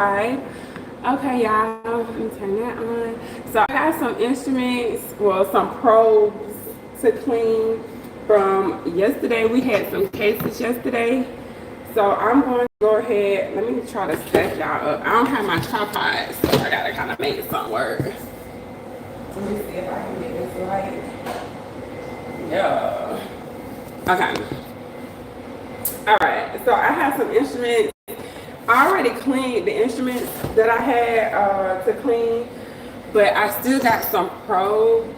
Okay, y'all, let me turn that on. So I got some instruments, well, some probes to clean from yesterday. We had some cases yesterday. So I'm going to go ahead, let me try to stack y'all up. I don't have my tripod, so I gotta kind of make it some work. Let me see if I can get this light. Yeah. Okay. All right, so I have some instruments. I already cleaned the instruments that I had to clean, but I still got some probes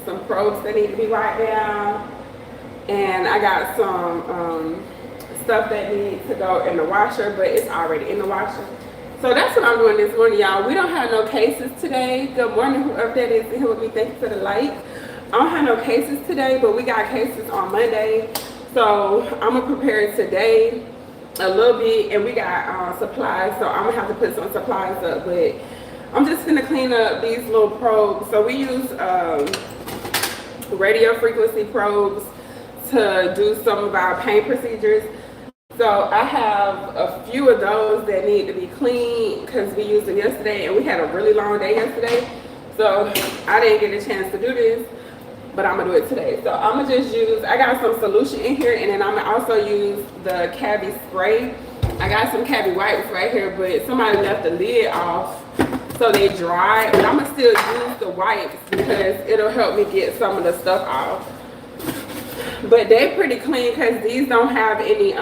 that need to be wiped down, and I got some stuff that needs to go in the washer, but it's already in the washer. So that's what I'm doing this morning, y'all. We don't have no cases today. Good morning, whoever that is here with me. Thank you for the light. I don't have no cases today, but we got cases on Monday. So I'm gonna prepare today a little bit, and we got supplies, so I'm gonna have to put some supplies up, but I'm just gonna clean up these little probes. So we use radio frequency probes to do some of our pain procedures. So I have a few of those that need to be cleaned because we used them yesterday, and we had a really long day yesterday, so I didn't get a chance to do this, but I'm gonna do it today. So I'm gonna just use, I got some solution in here, and then I'm gonna also use the Cavi spray. I got some Cavi wipes right here, but somebody left the lid off, so they dry, but I'm gonna still use the wipes because it'll help me get some of the stuff off. But they pretty clean because these don't have any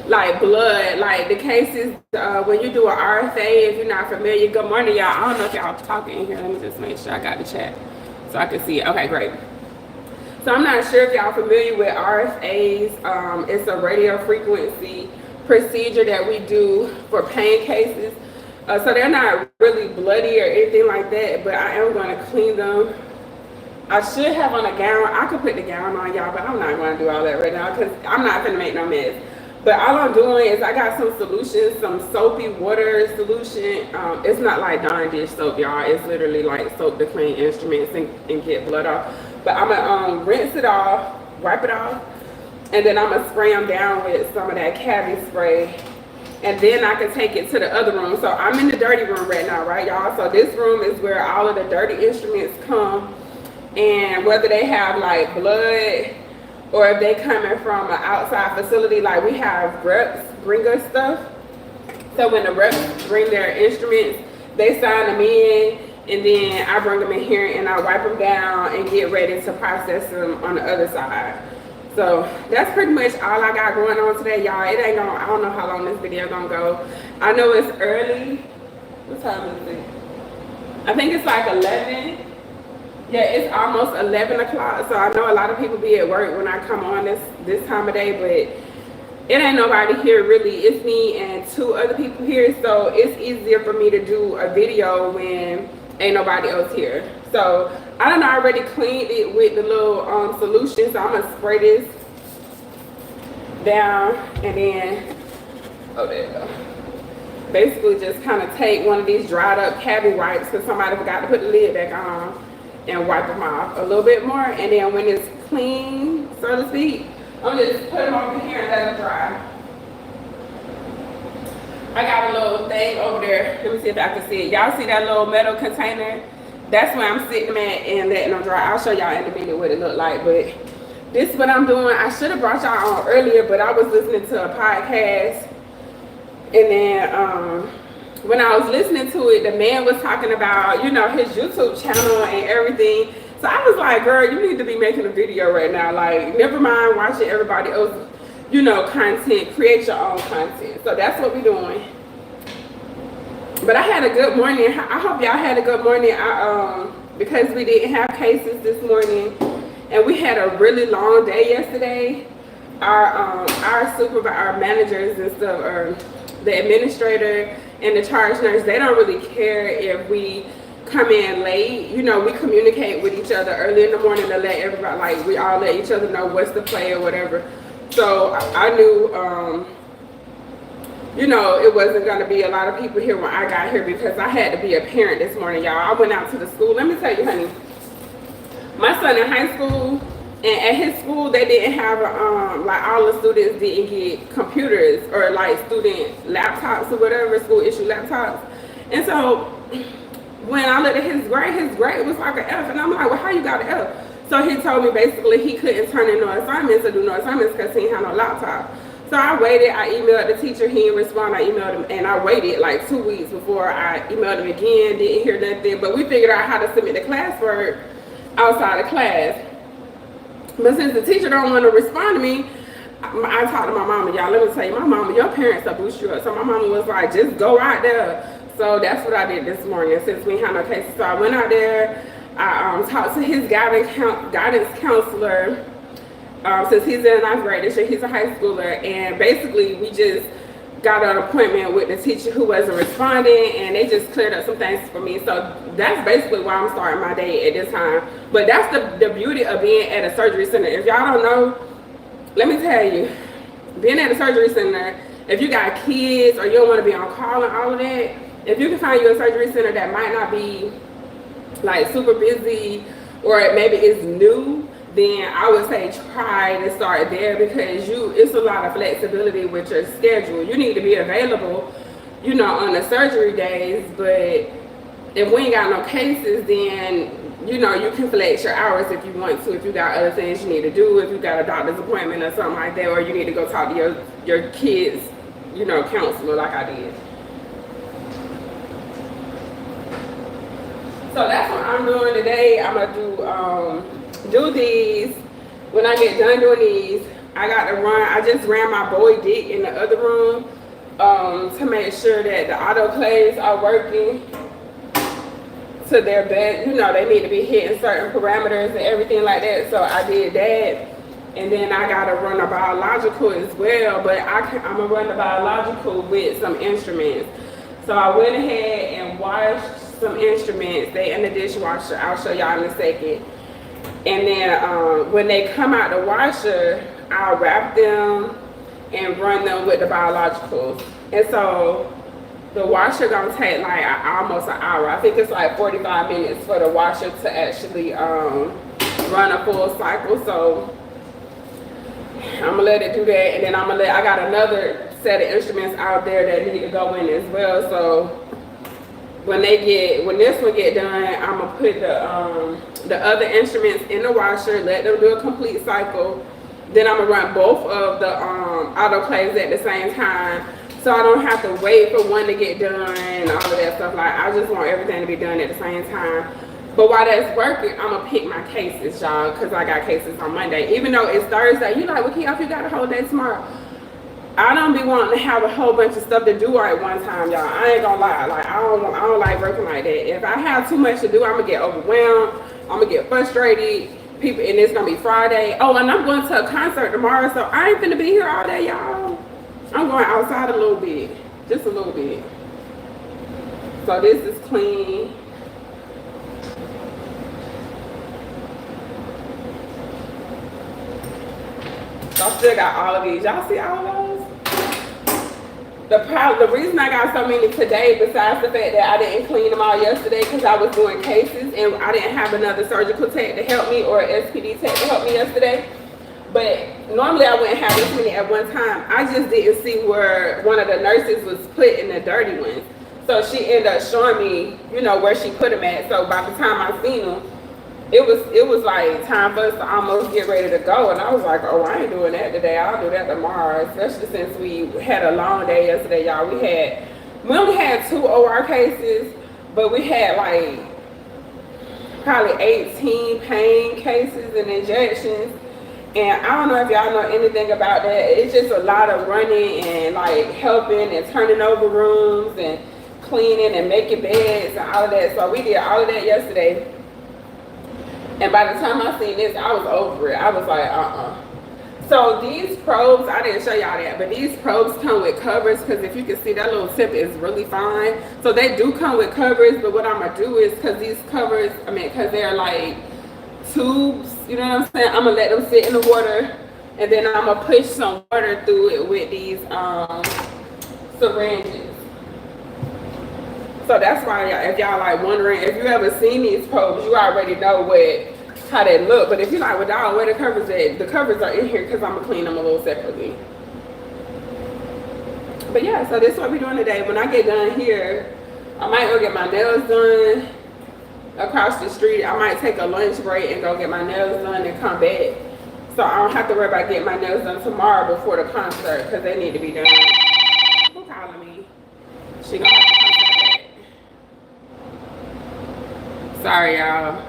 like blood. Like the cases when you do an RFA, if you're not familiar, good morning, y'all. I don't know if y'all talking in here. Let me just make sure I got the chat so I can see it. Okay, great. So I'm not sure if y'all familiar with RFAs. It's a radio frequency procedure that we do for pain cases. So they're not really bloody or anything like that, but I am going to clean them. I should have on a gown. I could put the gown on, y'all, but I'm not going to do all that right now because I'm not going to make no mess. But all I'm doing is I got some solutions, some soapy water solution. It's not like Dawn dish soap, y'all. It's literally like soap to clean instruments and get blood off. But I'm going to rinse it off, wipe it off, and then I'm going to spray them down with some of that Cavi spray. And then I can take it to the other room. So I'm in the dirty room right now, right, y'all? So this room is where all of the dirty instruments come. And whether they have like blood or if they coming from an outside facility, like we have reps bring us stuff. So when the reps bring their instruments, they sign them in, and then I bring them in here and I wipe them down and get ready to process them on the other side. So that's pretty much all I got going on today, y'all. It ain't gonna, I don't know how long this video gonna go. I know it's early. What time is it? I think it's like 11. Yeah, it's almost 11 o'clock, so I know a lot of people be at work when I come on this time of day, but it ain't nobody here really. It's me and two other people here, so it's easier for me to do a video when ain't nobody else here. So I done already cleaned it with the little solution, so I'm gonna spray this down, and then, oh, there you go. Basically just kind of take one of these dried up Cavi wipes because somebody forgot to put the lid back on, and wipe them off a little bit more, and then when it's clean, so to speak, I'm gonna just put them over here and let them dry. I got a little thing over there. Let me see if I can see it. Y'all see that little metal container? That's where I'm sitting at and letting them dry. I'll show y'all in a minute what it looked like, but this is what I'm doing. I should have brought y'all on earlier, but I was listening to a podcast, and then when I was listening to it, the man was talking about, you know, his YouTube channel and everything. So I was like, girl, you need to be making a video right now. Like, never mind watching everybody else, you know, content. Create your own content. So that's what we're doing. But I had a good morning. I hope y'all had a good morning. Because we didn't have cases this morning, and we had a really long day yesterday. Our supervisor, our managers and stuff, or the administrator and the charge nurse, they don't really care if we come in late. You know, we communicate with each other early in the morning to let everybody, like, we all let each other know what's the play or whatever. So I knew, you know, it wasn't going to be a lot of people here when I got here because I had to be a parent this morning, y'all. I went out to the school. Let me tell you, honey, my son in high school, And at his school, they didn't have like all the students didn't get computers or like student laptops or whatever, school issue laptops. And so when I looked at his grade was like an F, and I'm like, well, how you got an F? So he told me basically he couldn't turn in no assignments or do no assignments because he didn't have no laptop. So I waited, I emailed the teacher, he didn't respond, I emailed him, and I waited like 2 weeks before I emailed him again, didn't hear nothing, but we figured out how to submit the classwork outside of class. But since the teacher don't want to respond to me, I talked to my mama. Y'all, let me tell you, my mama, your parents will boost you up. So my mama was like, just go out there. So that's what I did this morning since we had no cases. So I went out there, I talked to his guidance counselor, since he's in the 9th grade this year, he's a high schooler, and basically we just got an appointment with the teacher who wasn't responding, and they just cleared up some things for me. So that's basically why I'm starting my day at this time. But that's the beauty of being at a surgery center. If y'all don't know, let me tell you, being at a surgery center, if you got kids or you don't want to be on call and all of that, if you can find you a surgery center that might not be like super busy or maybe it's new, then I would say try to start there because it's a lot of flexibility with your schedule. You need to be available, you know, on the surgery days, but if we ain't got no cases, then, you know, you can flex your hours if you want to, if you got other things you need to do, if you got a doctor's appointment or something like that, or you need to go talk to your kids, you know, counselor like I did. So that's what I'm doing today. I'm gonna do these. When I get done doing these, I got to run. I just ran my boy Dick in the other room to make sure that the autoclaves are working to their best. You know, they need to be hitting certain parameters and everything like that. So I did that. And then I got to run a biological as well. But I'm going to run the biological with some instruments. So I went ahead and washed some instruments. They in the dishwasher. I'll show y'all in a second. And then when they come out the washer, I'll wrap them and run them with the biologicals. And so the washer gonna take like almost an hour. I think it's like 45 minutes for the washer to actually run a full cycle. So I'm gonna let it do that, and then I got another set of instruments out there that need to go in as well. So when this one get done, I'm gonna put the other instruments in the washer, let them do a complete cycle. Then I'm gonna run both of the autoclaves at the same time, so I don't have to wait for one to get done and all of that stuff. Like, I just want everything to be done at the same time. But while that's working, I'm gonna pick my cases, y'all, because I got cases on Monday. Even though it's Thursday, you like, well, Keoff, you got a whole day tomorrow. I don't be wanting to have a whole bunch of stuff to do at one time, y'all. I ain't gonna lie. Like, I don't like working like that. If I have too much to do, I'm gonna get overwhelmed. I'm gonna get frustrated. And it's gonna be Friday. Oh, and I'm going to a concert tomorrow, so I ain't finna be here all day, y'all. I'm going outside a little bit, just a little bit. So this is clean. I still got all of these. Y'all see all of those? The reason I got so many today, besides the fact that I didn't clean them all yesterday because I was doing cases and I didn't have another surgical tech to help me or SPD tech to help me yesterday. But normally I wouldn't have this many at one time. I just didn't see where one of the nurses was putting the dirty ones. So she ended up showing me, you know, where she put them at. So by the time I seen them, it was like time for us to almost get ready to go, and I was like, oh, I ain't doing that today. I'll do that tomorrow, especially since we had a long day yesterday, y'all. We only had 2 OR cases, but we had like probably 18 pain cases and injections. And I don't know if y'all know anything about that. It's just a lot of running and like helping and turning over rooms and cleaning and making beds and all of that. So we did all of that yesterday. And by the time I seen this, I was over it. I was like, So these probes, I didn't show y'all that, but these probes come with covers, because if you can see, that little tip is really fine. So they do come with covers, but what I'm going to do is, because these covers, because they're like tubes, you know what I'm saying? I'm going to let them sit in the water, and then I'm going to push some water through it with these syringes. So that's why, if y'all like wondering, if you ever seen these probes, you already know how they look. But if you're like, well, dog, where the covers at? The covers are in here because I'm gonna clean them a little separately. But yeah, so this is what we're doing today. When I get done here, I might go get my nails done across the street. I might take a lunch break and go get my nails done and come back. So I don't have to worry about getting my nails done tomorrow before the concert because they need to be done. Who calling me? She gonna have to come back. Sorry, y'all.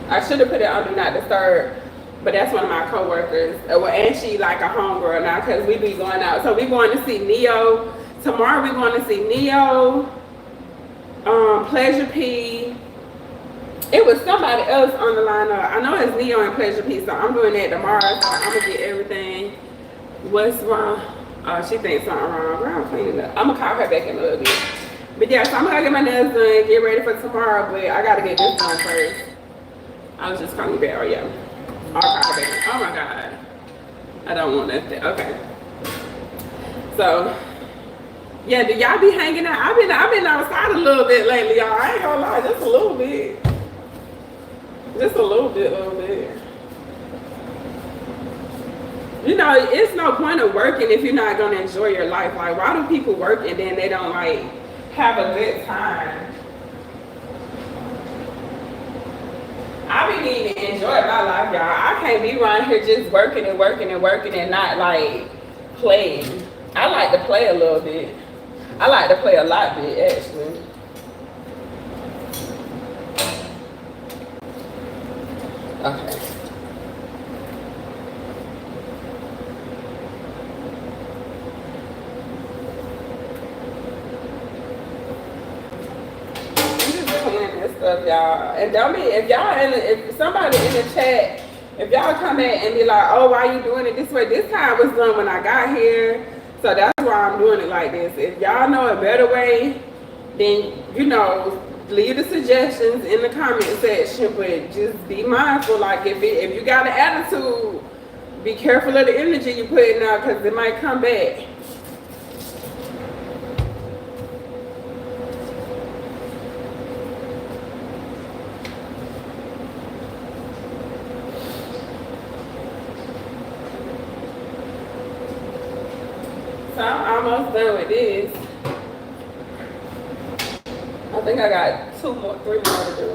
I should have put it on Do Not Disturb, but that's one of my coworkers. Well, and she like a homegirl now because we be going out. So we going to see Neo. Tomorrow we going to see Neo, Pleasure P. It was somebody else on the lineup. I know it's Neo and Pleasure P, so I'm doing that tomorrow. So I'm gonna get everything. What's wrong? Oh, she thinks something wrong. Girl, I'm cleaning up. I'm gonna call her back in a little bit. But yeah, so I'm gonna get my nails done, get ready for tomorrow, but I gotta get this done first. I was just calling you back. Oh yeah. I'll call her back. Oh my God. I don't want that. Okay. So yeah, do y'all be hanging out? I've been outside a little bit lately, y'all. I ain't gonna lie, just a little bit. Just a little bit. You know, it's no point of working if you're not gonna enjoy your life. Like, why do people work and then they don't like have a good time? I be needing to enjoy my life, y'all. I can't be around here just working and not like playing. I like to play a little bit. I like to play a lot bit, actually. Okay. Stuff, y'all, and don't be if somebody in the chat, if y'all come in and be like, oh, why you doing it this way? This how it was done when I got here, so that's why I'm doing it like this. If y'all know a better way, then you know, leave the suggestions in the comment section, but just be mindful. Like if you got an attitude, be careful of the energy you putting out because it might come back. So I'm almost done with this. I think I got 3 more to do.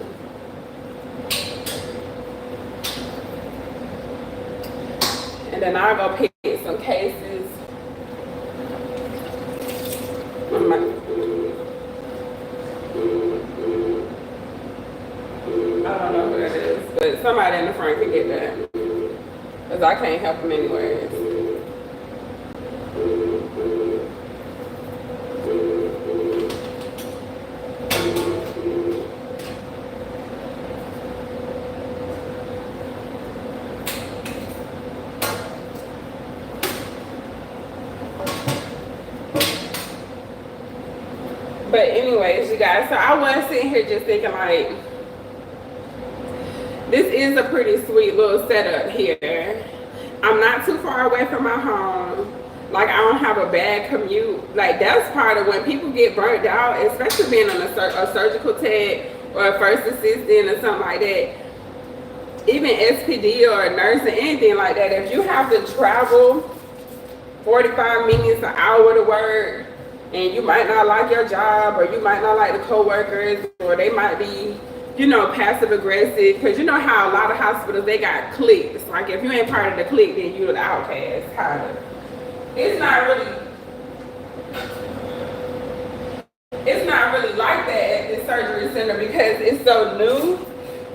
And then I'll go pick some cases. I don't know who that is, but somebody in the front can get that. Because I can't help them anyways. But anyways, you guys, so I was sitting here just thinking like, this is a pretty sweet little setup here. I'm not too far away from my home. Like I don't have a bad commute. Like that's part of when people get burnt out, especially being on a surgical tech or a first assistant or something like that. Even SPD or nursing, anything like that. If you have to travel 45 minutes, an hour to work, and you might not like your job, or you might not like the coworkers, or they might be, you know, passive aggressive, because you know how a lot of hospitals, they got cliques. Like if you ain't part of the clique, then you're the outcast, kind of. It's not really like that at the surgery center because it's so new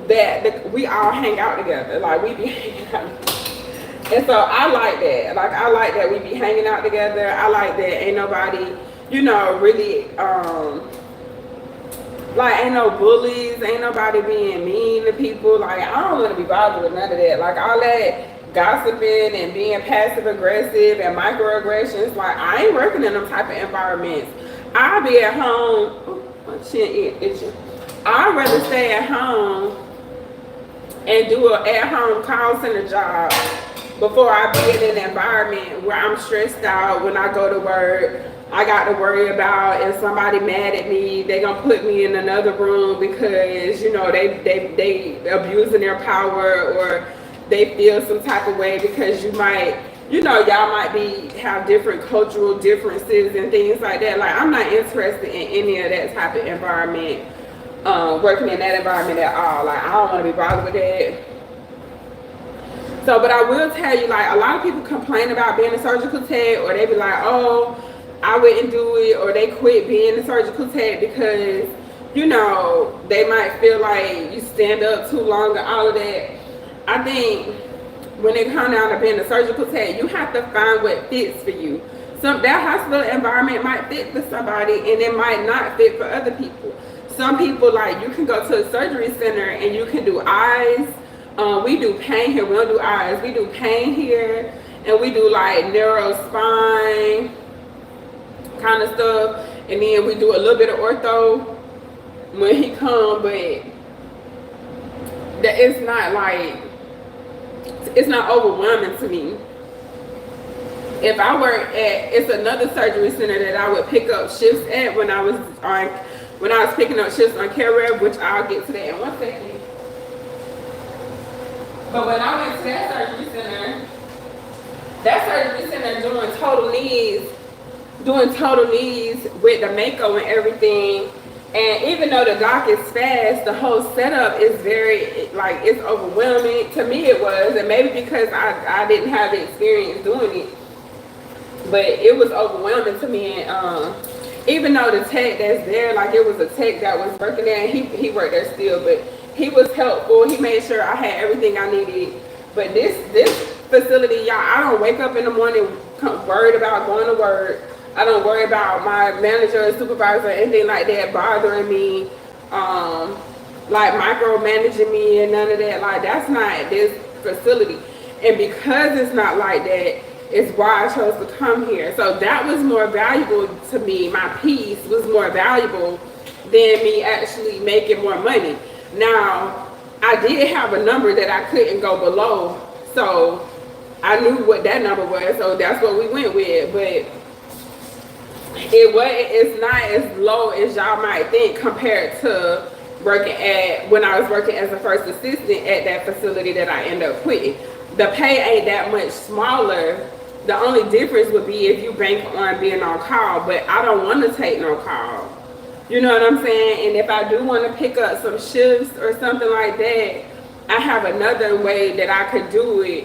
that we all hang out together. Like we be hanging out. And so I like that. Like I like that we be hanging out together. I like that ain't nobody, you know, really, like ain't no bullies, ain't nobody being mean to people. Like I don't want to be bothered with none of that. Like all that gossiping and being passive aggressive and microaggressions, like I ain't working in them type of environments. I'll be at home. Oh, my chin itching. I'd rather stay at home and do an at-home call center job before I be in an environment where I'm stressed out when I go to work, I got to worry about if somebody mad at me, they gonna put me in another room because, you know, they abusing their power, or they feel some type of way because you might, you know, y'all might have different cultural differences and things like that. Like, I'm not interested in any of that type of environment, working in that environment at all. Like, I don't want to be bothered with that. So, but I will tell you, like, a lot of people complain about being a surgical tech, or they be like, oh, I wouldn't do it, or they quit being a surgical tech because, you know, they might feel like you stand up too long and all of that. I think when it comes down to being a surgical tech, you have to find what fits for you. That hospital environment might fit for somebody and it might not fit for other people. Some people, like, you can go to a surgery center and you can do eyes. We do pain here. We don't do eyes. We do pain here, and we do like neuro spine kind of stuff, and then we do a little bit of ortho when he come, but that it's not like, it's not overwhelming to me. If I work at, it's another surgery center that I would pick up shifts at when I was picking up shifts on Care Rep, which I'll get to that in 1 second. But when I went to that surgery center doing total knees with the Mako and everything, and even though the doc is fast, the whole setup is very, like, it's overwhelming. To me it was, and maybe because I didn't have the experience doing it, but it was overwhelming to me. And even though the tech that's there, like, it was a tech that was working there, and he worked there still, but he was helpful. He made sure I had everything I needed. But this facility, y'all, I don't wake up in the morning worried about going to work. I don't worry about my manager or supervisor or anything like that bothering me, like micromanaging me and none of that. Like, that's not this facility. And because it's not like that, it's why I chose to come here. So that was more valuable to me. My peace was more valuable than me actually making more money. Now, I did have a number that I couldn't go below, so I knew what that number was, so that's what we went with. But it's not as low as y'all might think compared to when I was working as a first assistant at that facility that I ended up quitting. The pay ain't that much smaller. The only difference would be if you bank on being on call, but I don't want to take no call. You know what I'm saying? And if I do want to pick up some shifts or something like that, I have another way that I could do it.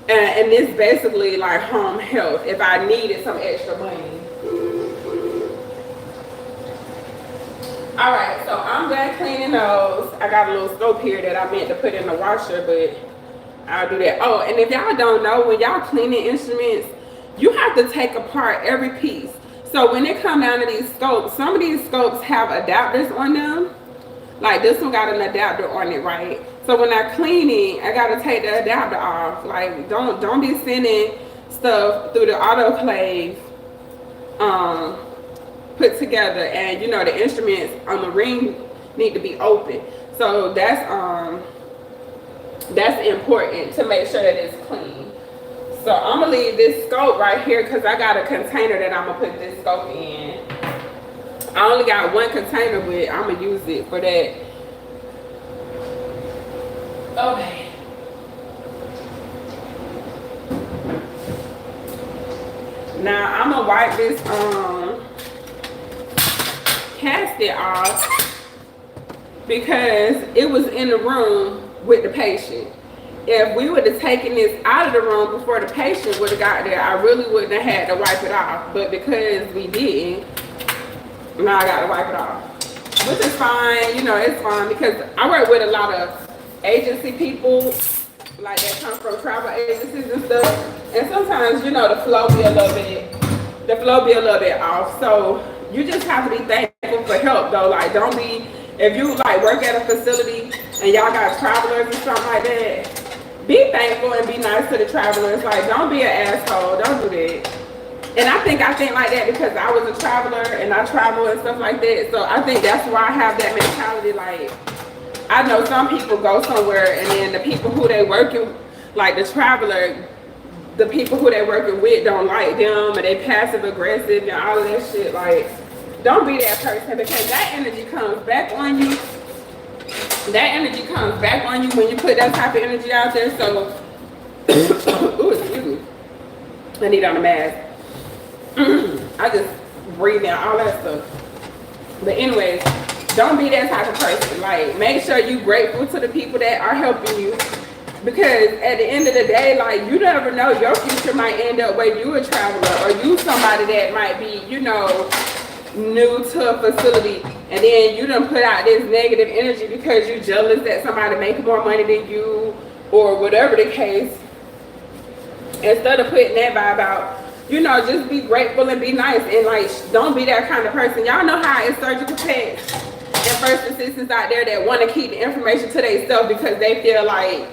And it's basically like home health if I needed some extra money. All right, so I'm done cleaning those. I got a little scope here that I meant to put in the washer, but I'll do that. Oh, and if y'all don't know, when y'all cleaning instruments, you have to take apart every piece. So when it come down to these scopes, some of these scopes have adapters on them. Like, this one got an adapter on it, right? So when I clean it, I gotta take the adapter off. Like, don't be sending stuff through the autoclave put together, and you know the instruments on the ring need to be open. So that's important to make sure that it's clean. So I'm gonna leave this scope right here because I got a container that I'm gonna put this scope in. I only got one container, but I'm gonna use it for that. Okay. Now I'm gonna wipe this casket off because it was in the room with the patient. If we would have taken this out of the room before the patient would have got there, I really wouldn't have had to wipe it off. But because we didn't, now I got to wipe it off. Which is fine, you know, it's fine because I work with a lot of agency people, like that come from travel agencies and stuff. And sometimes, you know, the flow be a little bit off. So you just have to be thankful for help though. Like, don't be, if you like work at a facility and y'all got travelers and something like that, be thankful and be nice to the travelers. Like, don't be an asshole. Don't do that. And I think like that because I was a traveler and I travel and stuff like that. So I think that's why I have that mentality. Like, I know some people go somewhere and then the people who they working, like the traveler, the people who they working with don't like them and they passive aggressive and all of that shit. Like, don't be that person, because that energy comes back on you. That energy comes back on you when you put that type of energy out there. So, ooh, excuse me. I need on a mask. I just breathe out all that stuff. But anyways, don't be that type of person. Like, make sure you grateful to the people that are helping you. Because at the end of the day, like, you never know, your future might end up where you a traveler, or you somebody that might be, you know, new to a facility, and then you done put out this negative energy because you jealous that somebody making more money than you, or whatever the case. Instead of putting that vibe out, you know, just be grateful and be nice, and like, don't be that kind of person. Y'all know how it's surgical techs and first assistants out there that want to keep the information to themselves because they feel like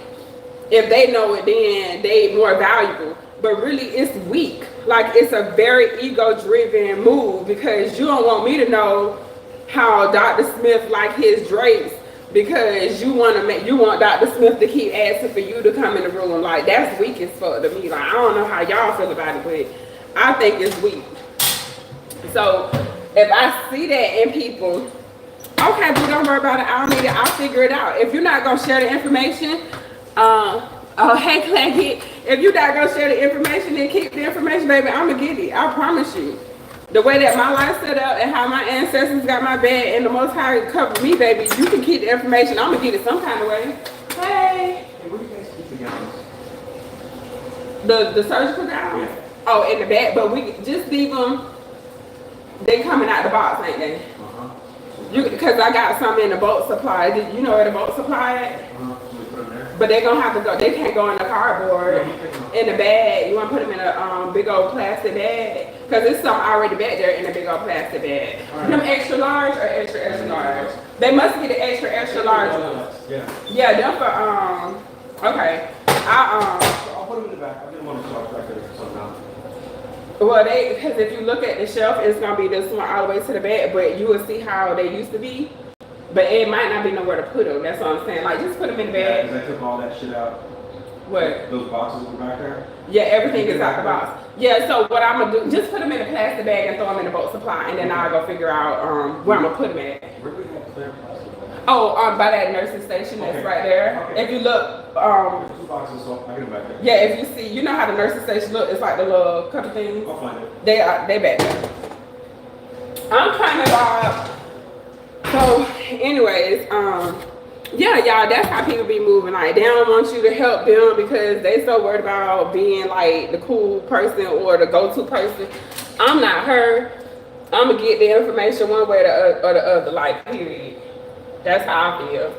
if they know it, then they more valuable. But really, it's weak. Like, it's a very ego-driven move, because you don't want me to know how Dr. Smith like his drapes, because you want Dr. Smith to keep asking for you to come in the room. Like, that's weak as fuck to me. Like, I don't know how y'all feel about it, but I think it's weak. So if I see that in people, okay, but don't worry about it. I don't need it. I'll figure it out. If you're not gonna share the information, oh, hey, Clankit, if you're not gonna share the information, then keep the information, baby. I'm gonna get it. I promise you. The way that my life set up and how my ancestors got my back and the Most High covered me, baby, you can keep the information. I'm gonna get it some kind of way. Hey. Hey, where do you guys keep the gowns? The surgical gowns? Yeah. Oh, in the back, but we just leave them. They coming out the box, ain't they? Because I got some in the bulk supply. You know where the bulk supply at? But they're gonna have to go. They can't go in the cardboard, in the bag. You want to put them in a big old plastic bag, because there's some already back there in a big old plastic bag. Right. Them extra large or extra large? They must be the extra large ones. Yeah. Yeah, them for okay. I'll put them in the back. I didn't want to start back there somehow. Well, because if you look at the shelf, it's gonna be this one all the way to the back, but you will see how they used to be. But it might not be nowhere to put them. That's what I'm saying. Like, just put them in the bag. Because I took all that shit out. What? Those boxes were back there? Yeah, everything is out the box. Yeah, so what I'm going to do, just put them in a plastic bag and throw them in the bulk supply, and then I'll go figure out where I'm going to put them at. Where do we have clear plastic? Oh, by that nursing station that's right there. Okay. If you look, there's 2 boxes, so I get them back there. Yeah, if you see, you know how the nursing station look, it's like the little couple things. I'll find it. They back there. I'm kind of so anyways, yeah, y'all, that's how people be moving. Like, they don't want you to help them because they so worried about being like the cool person or the go-to person. I'm not her. I'm gonna get the information one way or the other, like, period. That's how I feel.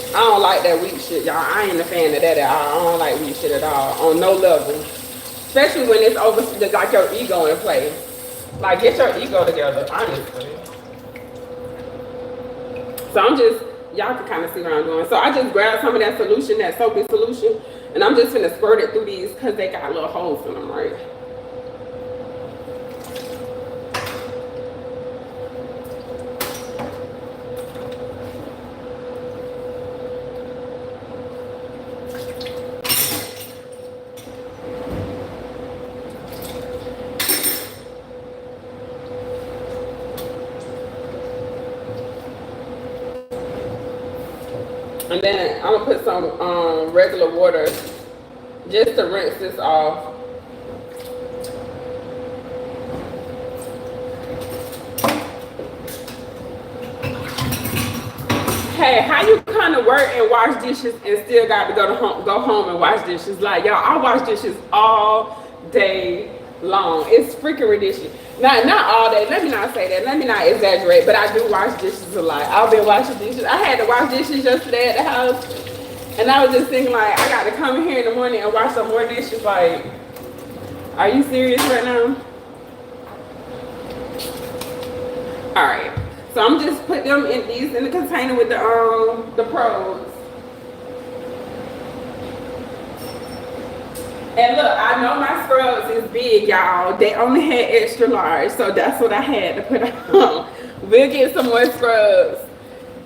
I don't like that weak shit, y'all. I ain't a fan of that at all. I don't like weak shit at all, on no level. Especially when it's over, like, your ego in play. Like, get your ego together, honestly. So I'm just, y'all can kind of see what I'm doing. So I just grabbed some of that solution, that soapy solution, and I'm just gonna squirt it through these because they got little holes in them, right? And then I'm gonna put some regular water just to rinse this off. Hey, how you kind of work and wash dishes and still got to go home and wash dishes? Like, y'all, I wash dishes all day long. It's freaking ridiculous. Not all day. Let me not say that. Let me not exaggerate. But I do wash dishes a lot. I've been washing dishes. I had to wash dishes yesterday at the house, and I was just thinking, like, I got to come in here in the morning and wash some more dishes. Like, are you serious right now? All right. So I'm just put them in the container with the probes. And look, I know my scrubs is big, y'all. They only had extra large, so that's what I had to put on. We'll get some more scrubs,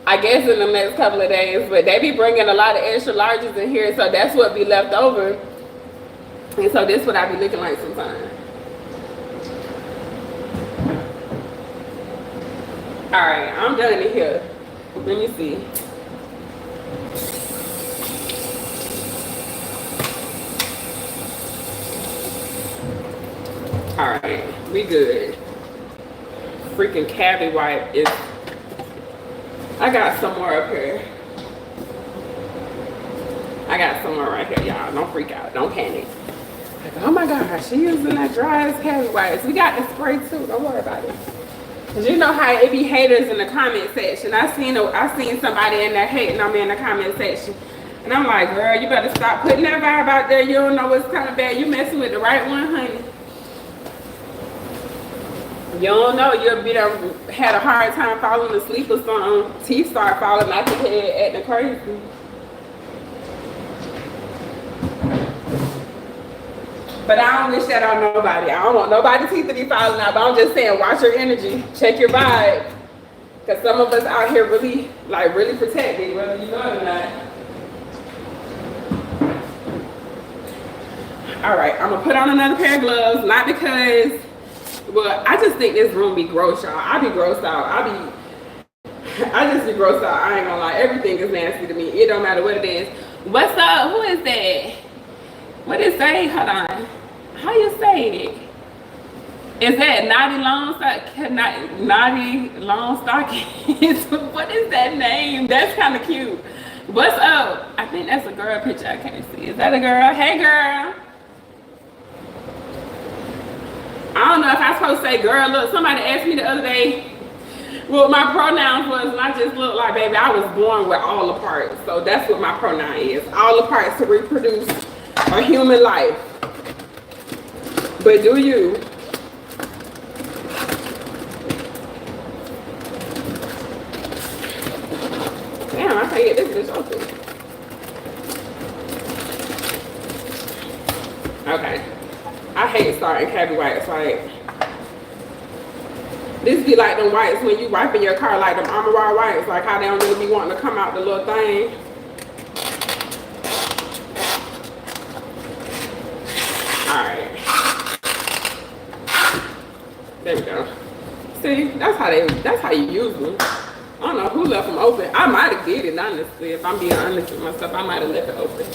I guess, in the next couple of days. But they be bringing a lot of extra larges in here, so that's what be left over. And so this is what I be looking like sometimes. All right, I'm done in here. Let me see. All right, we good. Freaking cavity wipe is. I got some more up here. I got some more right here, y'all. Don't freak out. Don't panic. Like, oh my gosh, she using that dry as cavity wipes. We got the spray too. Don't worry about it. Cause you know how it be haters in the comment section. I seen somebody in there hating on me in the comment section. And I'm like, girl, you better stop putting that vibe out there. You don't know what's kind of bad. You messing with the right one, honey. You don't know, you'll be there, had a hard time falling asleep or something. Teeth start falling out your head, acting crazy. But I don't wish that on nobody. I don't want nobody's teeth to be falling out. But I'm just saying, watch your energy. Check your vibe. Because some of us out here really, really protected, whether you know it or not. All right, I'm going to put on another pair of gloves. Not because, well, I just think this room be gross, y'all. I be grossed out. I just be grossed out. I ain't going to lie. Everything is nasty to me. It don't matter what it is. What's up? Who is that? What is that? Hold on. How you say it? Is that Naughty Long Stockings? What is that name? That's kind of cute. What's up? I think that's a girl picture. I can't see. Is that a girl? Hey, girl. I don't know if I'm supposed to say girl. Look, somebody asked me the other day what my pronouns was, and I just looked like, baby, I was born with all the parts. So that's what my pronoun is. All the parts to reproduce a human life. But do you? Damn, I can't get this bitch open. Okay. I hate starting cavity wipes. Like, this be like them wipes when you wiping your car, like them Armor All wipes, like how they don't really be wanting to come out the little thing. Alright. There we go. See, that's how you use them. I don't know who left them open. I might have did it, honestly. If I'm being honest with myself, I might have left it open.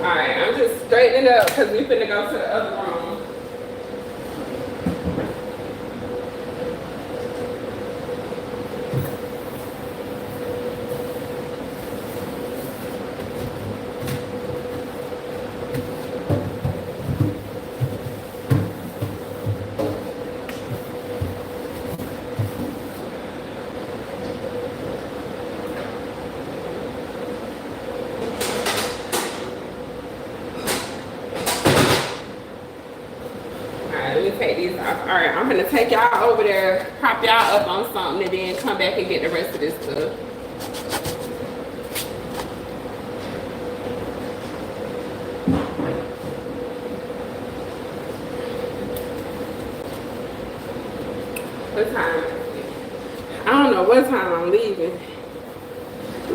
Alright, I'm just straightening it up because we finna go to the other room. Take these off. All right, I'm gonna take y'all over there, prop y'all up on something, and then come back and get the rest of this stuff. What time? I don't know what time I'm leaving.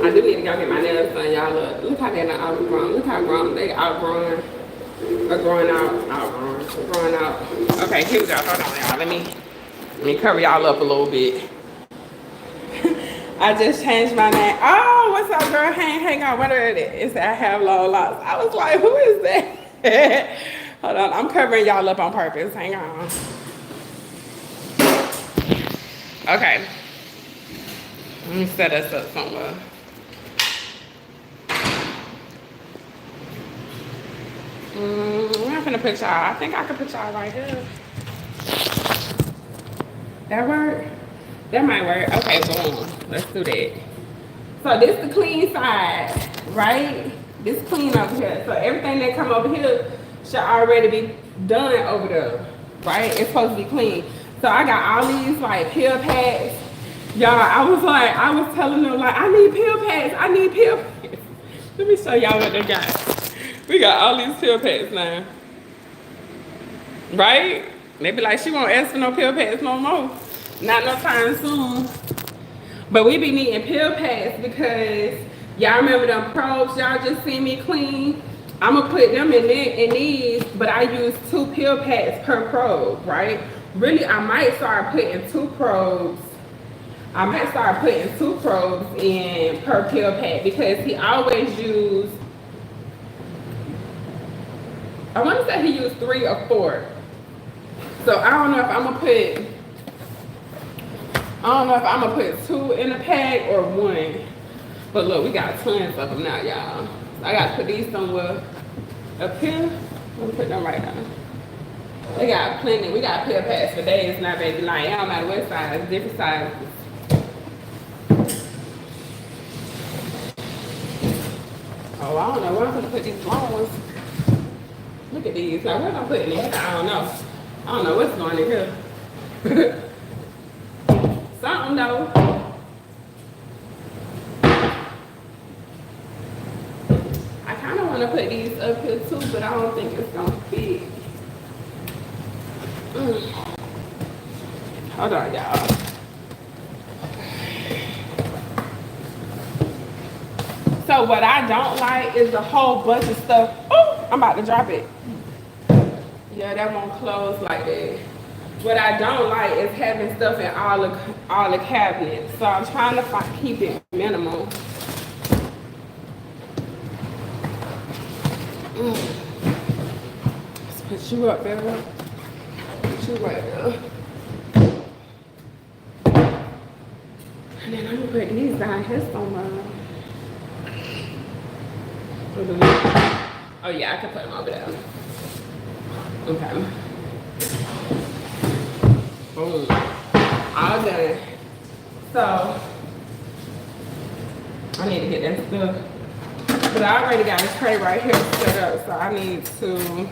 I do need to go get my nails done, y'all. Look how they're outgrown. Look how grown they outgrown. Or growing out. Okay, here we go. Hold on, y'all. Let me cover y'all up a little bit. I just changed my name. Oh, what's up, girl? Hang on. What are it? It's I have long locks. I was like, who is that? Hold on. I'm covering y'all up on purpose. Hang on. Okay. Let me set us up somewhere. I'm not gonna put y'all. I think I could put y'all right here. That work? That might work. Okay, boom. Let's do that. So this is the clean side, right? This clean over here. So everything that come over here should already be done over there, right? It's supposed to be clean. So I got all these like peel pads. Y'all, I was telling them like, I need peel pads, I need peel pads. Let me show y'all what they got. We got all these peel pads now. Right? They be like, she won't ask for no peel pads no more. Not no time soon. But we be needing peel pads because y'all remember them probes y'all just seen me clean? I'm gonna put them in these, but I use 2 peel pads per probe, right? Really, I might start putting 2 probes. I might start putting 2 probes in per peel pad because he always used, I want to say he used 3 or 4. So I don't know if I'm gonna put 2 in a bag or 1. But look, we got tons of them now, y'all. I gotta put these somewhere up here. Let me put them right now. They got plenty. We got peel pads for days now, baby. Like, it don't matter what size, different sizes. Oh, I don't know where I'm gonna put these long ones. Look at these. Now, what am I putting in here? I don't know. I don't know what's going in here. Something though. I kind of want to put these up here too, but I don't think it's gonna fit. Hold on, y'all. So what I don't like is a whole bunch of stuff. Oh, I'm about to drop it. Yeah, that won't close like that. What I don't like is having stuff in all the cabinets. So I'm trying to keep it minimal. Let's put you up there. Put you right there. And then I'm gonna put these down here somewhere. Oh yeah, I can put them over there. Okay. Boom. All done. So I need to get that stuff. But I already got a tray right here set up, so I need to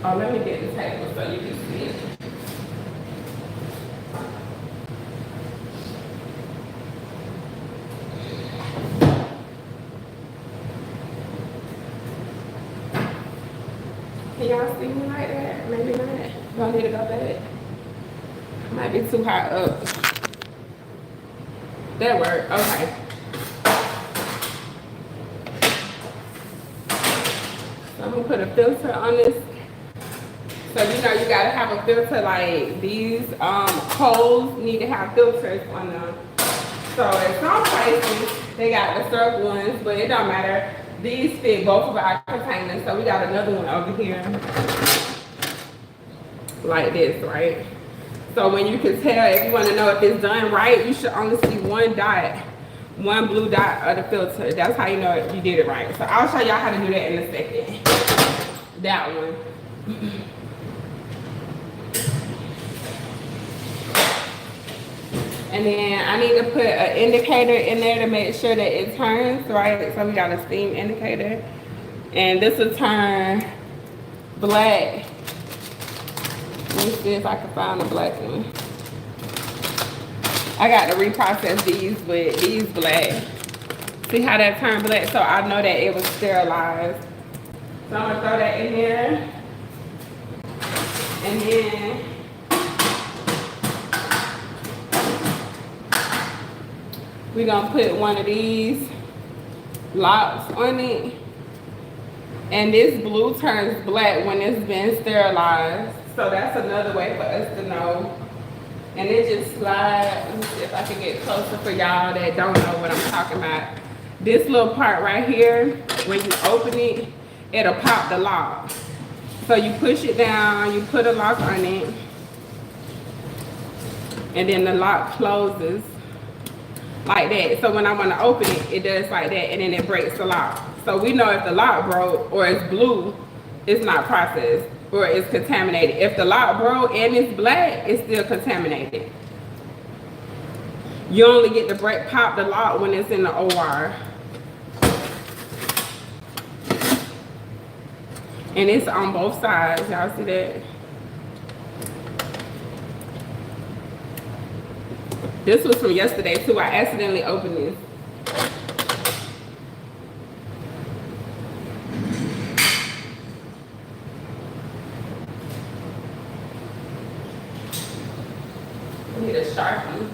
oh, let me get the table so you can see it. Can y'all see me like that? Maybe not. Y'all need to go back. Might be too high up. That worked. Okay. So I'm gonna put a filter on this. So you know you gotta have a filter like these coals need to have filters on them. So in some places they got the syrup ones, but it don't matter. These fit both of our containers, so we got another one over here like this, right? So when you can tell, if you want to know if it's done right, you should only see one dot, one blue dot of the filter. That's how you know you did it right. So I'll show y'all how to do that in a second. That one. And then I need to put an indicator in there to make sure that it turns, right? So we got a steam indicator. And this will turn black. Let me see if I can find a black one. I got to reprocess these with these black. See how that turned black? So I know that it was sterilized. So I'm gonna throw that in there. And then we're gonna put one of these locks on it. And this blue turns black when it's been sterilized. So that's another way for us to know. And it just slides. Let me see if I can get closer for y'all that don't know what I'm talking about. This little part right here, when you open it, it'll pop the lock. So you push it down, you put a lock on it, and then the lock closes like that. So when I want to open it, it does like that, and then it breaks the lock. So we know if the lock broke or it's blue, it's not processed or it's contaminated. If the lock broke and it's black, it's still contaminated. You only get to pop the lock when it's in the OR. And it's on both sides. Y'all see that? This was from yesterday too. I accidentally opened this. I need a Sharpie.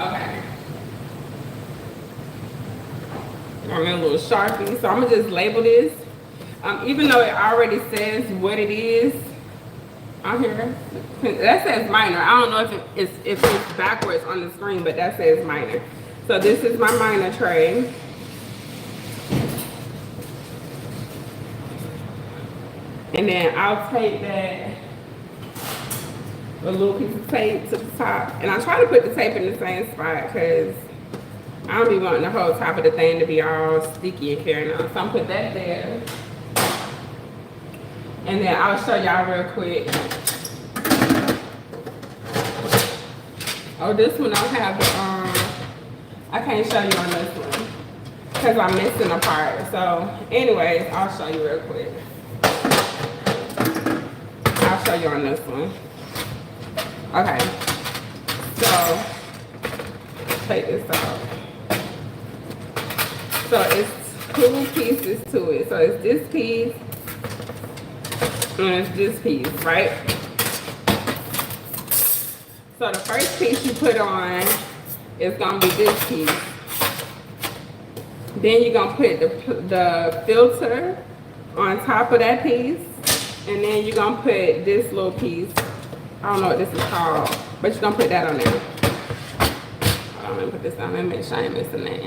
Okay. I'm in a little Sharpie, so I'm gonna just label this. Even though it already says what it is on here, that says minor. I don't know if it's backwards on the screen, but that says minor. So this is my minor tray. And then I'll take that a little piece of tape to the top, and I try to put the tape in the same spot because I don't be wanting the whole top of the thing to be all sticky and carrying on. So I'm put that there. And then I'll show y'all real quick. Oh, this one I have I can't show you on this one because I'm missing a part. So anyways, I'll show you real quick. I'll show you on this one. Okay, so take this out. So it's two pieces to it. So it's this piece and it's this piece, right? So the first piece you put on is gonna be this piece. Then you're gonna put the filter on top of that piece, and then you're gonna put this little piece. I don't know what this is called, but you're gonna put that on there. Hold on, let me put this on. Let me make sure I ain't missing that.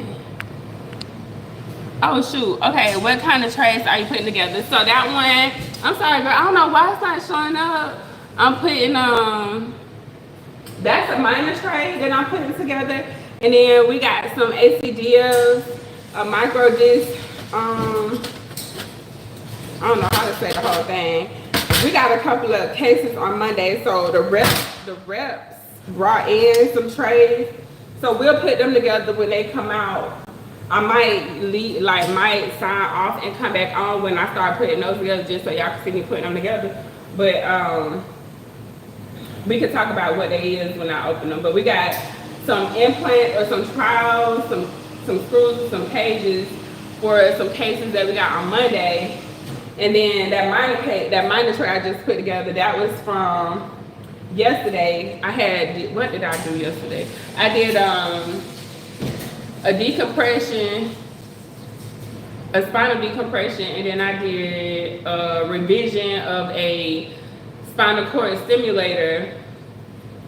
Oh shoot. Okay, what kind of trays are you putting together? So that one, I'm sorry girl, I don't know why it's not showing up. I'm putting that's a minor tray that I'm putting together. And then we got some ACDs, a micro disc, I don't know how to say the whole thing. We got a couple of cases on Monday, so the reps brought in some trays. So we'll put them together when they come out. I might sign off and come back on when I start putting those together, just so y'all can see me putting them together. But we can talk about what they is when I open them. But we got some implant or some trials, some screws, some cages for some cases that we got on Monday. And then that minor tray I just put together, that was from yesterday. What did I do yesterday? I did a decompression, a spinal decompression, and then I did a revision of a spinal cord stimulator,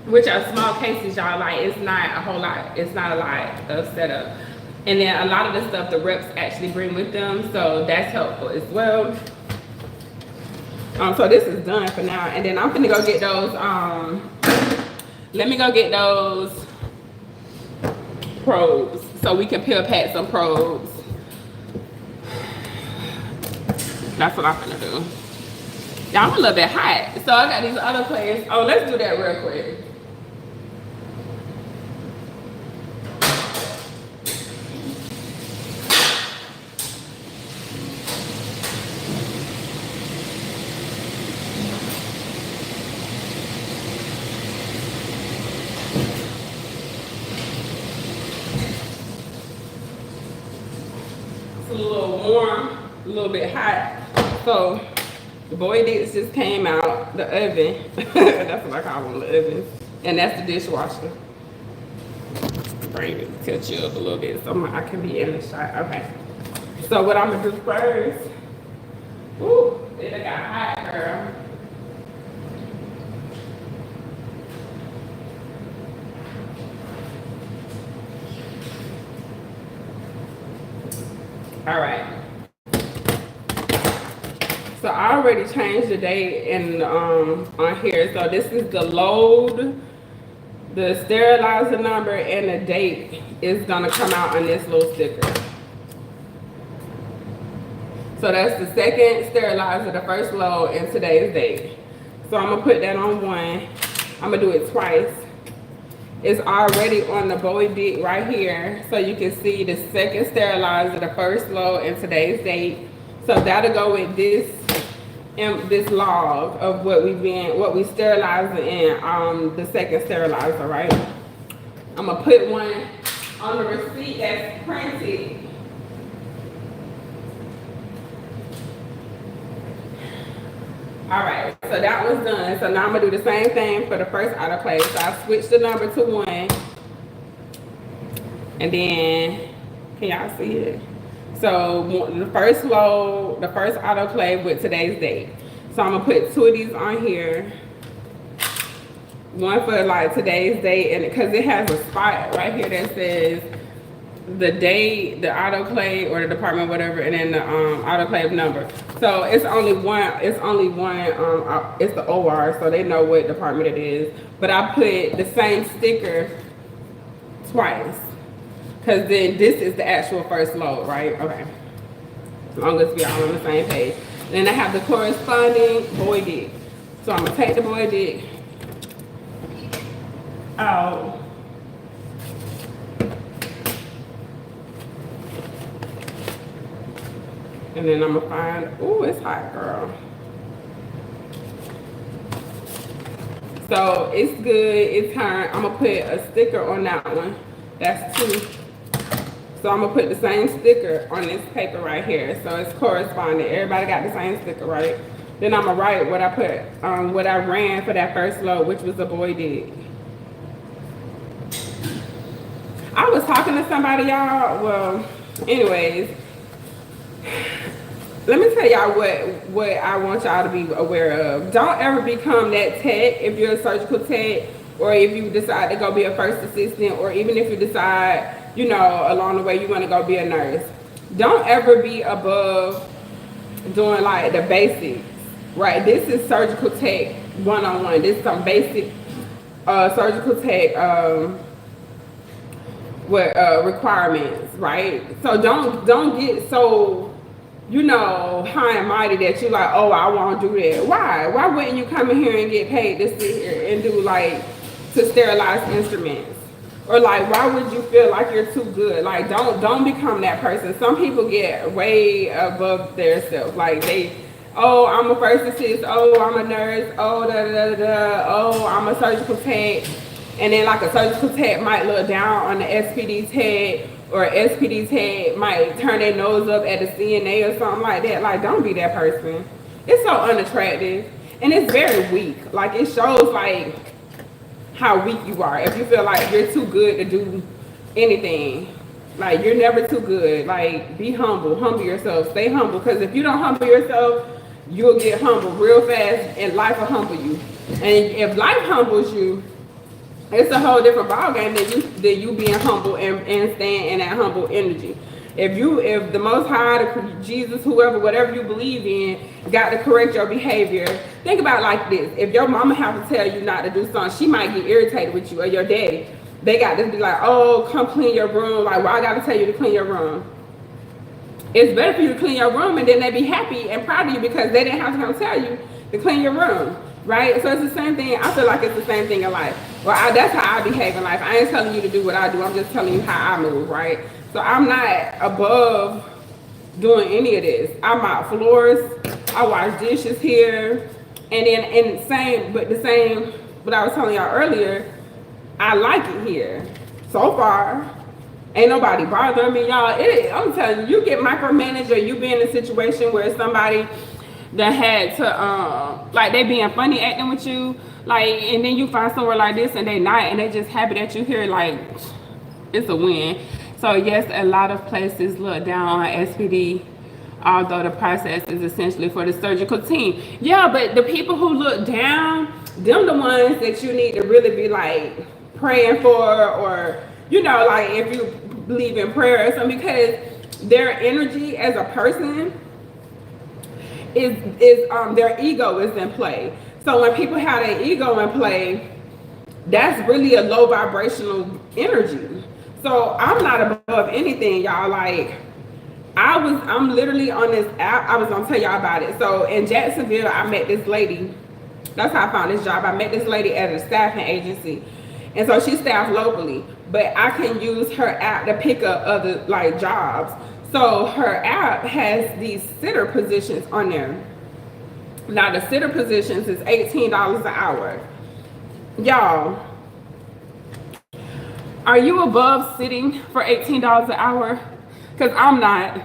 which are small cases, y'all. Like, it's not a whole lot, it's not a lot of setup. And then a lot of the stuff the reps actually bring with them, so that's helpful as well. So this is done for now, and then I'm gonna go get those, let me go get those probes so we can peel pack some probes. That's what I'm gonna do. Y'all, I'm a little bit hot, so I got these other plates. Oh, let's do that real quick. A little warm, a little bit hot. So the boy dicks just came out the oven. That's what I call them, the oven. And that's the dishwasher. Bring it, tilt you up a little bit so I can be in the shot. Okay. So what I'm gonna do first, ooh, it got hot, girl. All right. So I already changed the date and on here. So this is the load, the sterilizer number, and the date is gonna come out on this little sticker. So that's the second sterilizer, the first load, and today's date. So I'm gonna put that on one. I'm gonna do it twice. It's already on the Bowie Dick right here, so you can see the second sterilizer, the first load, and today's date. So that'll go with this log of what we sterilized in the second sterilizer, right? I'm gonna put one on the receipt that's printed. All right, so that was done. So now I'm gonna do the same thing for the first autoclave. So I switched the number to 1, and then can y'all see it? So the first load, the first autoclave with today's date. So I'm gonna put 2 of these on here. One for like today's date, and because it has a spot right here that says the date, the autoclave or the department, whatever, and then the autoclave number. So it's only one, it's the OR, so they know what department it is. But I put the same sticker twice, because then this is the actual first load, right? Okay. As long as we all on the same page. Then I have the corresponding Bowie Dick. So I'm gonna take the Bowie Dick out. And then I'm gonna find, oh, it's hot, girl. So it's good, it's turned. I'm gonna put a sticker on that one. That's 2. So I'm gonna put the same sticker on this paper right here. So it's corresponding. Everybody got the same sticker, right? Then I'm gonna write what I put, what I ran for that first load, which was a Bowie Dick. I was talking to somebody, y'all. Well, anyways, let me tell y'all what I want y'all to be aware of. Don't ever become that tech if you're a surgical tech, or if you decide to go be a first assistant, or even if you decide, you know, along the way you want to go be a nurse. Don't ever be above doing like the basics, right? This is surgical tech 101. This is some basic surgical tech requirements, right? So don't get so, you know, high and mighty that you like, oh, I won't do that. Why wouldn't you come in here and get paid to sit here and do like to sterilize instruments? Or like, why would you feel like you're too good? Like, don't become that person. Some people get way above their self. Like oh, I'm a first assist, oh, I'm a nurse, oh, oh, I'm a surgical tech. And then like a surgical tech might look down on the SPD tech, or SPD tech might turn their nose up at the CNA or something like that. Like, don't be that person. It's so unattractive, and it's very weak. Like, it shows like how weak you are if you feel like you're too good to do anything. Like, you're never too good. Like, be humble yourself, stay humble, because if you don't humble yourself, you'll get humbled real fast, and life will humble you. And if life humbles you, it's a whole different ballgame than you being humble and staying in that humble energy. If the Most High, Jesus, whoever, whatever you believe in, got to correct your behavior, think about it like this. If your mama have to tell you not to do something, she might get irritated with you, or your daddy. They got to be like, oh, come clean your room. Like, why I got to tell you to clean your room? It's better for you to clean your room, and then they be happy and proud of you because they didn't have to come tell you to clean your room. Right? So it's the same thing. I feel like it's the same thing in life. Well, that's how I behave in life. I ain't telling you to do what I do. I'm just telling you how I move, right? So I'm not above doing any of this. I mop floors. I wash dishes here. And then the same, what I was telling y'all earlier, I like it here. So far, ain't nobody bothering me, y'all. I'm telling you, you get micromanaged, or you be in a situation where somebody that had to like they being funny acting with you, like, and then you find somewhere like this and they not, and they just happy that you here, like, it's a win. So yes, a lot of places look down on SPD, although the process is essentially for the surgical team. Yeah, but the people who look down, them the ones that you need to really be like praying for, or, you know, like if you believe in prayer or something, because their energy as a person is their ego is in play. So when people have their ego in play, that's really a low vibrational energy. So I'm not above anything, y'all. Like, I'm literally on this app. I was gonna tell y'all about it. So in Jacksonville, I met this lady. That's how I found this job. I met this lady at a staffing agency, and so she staffed locally, but I can use her app to pick up other like jobs. So her app has these sitter positions on there. Now the sitter positions is $18 an hour. Y'all, are you above sitting for $18 an hour? Because I'm not.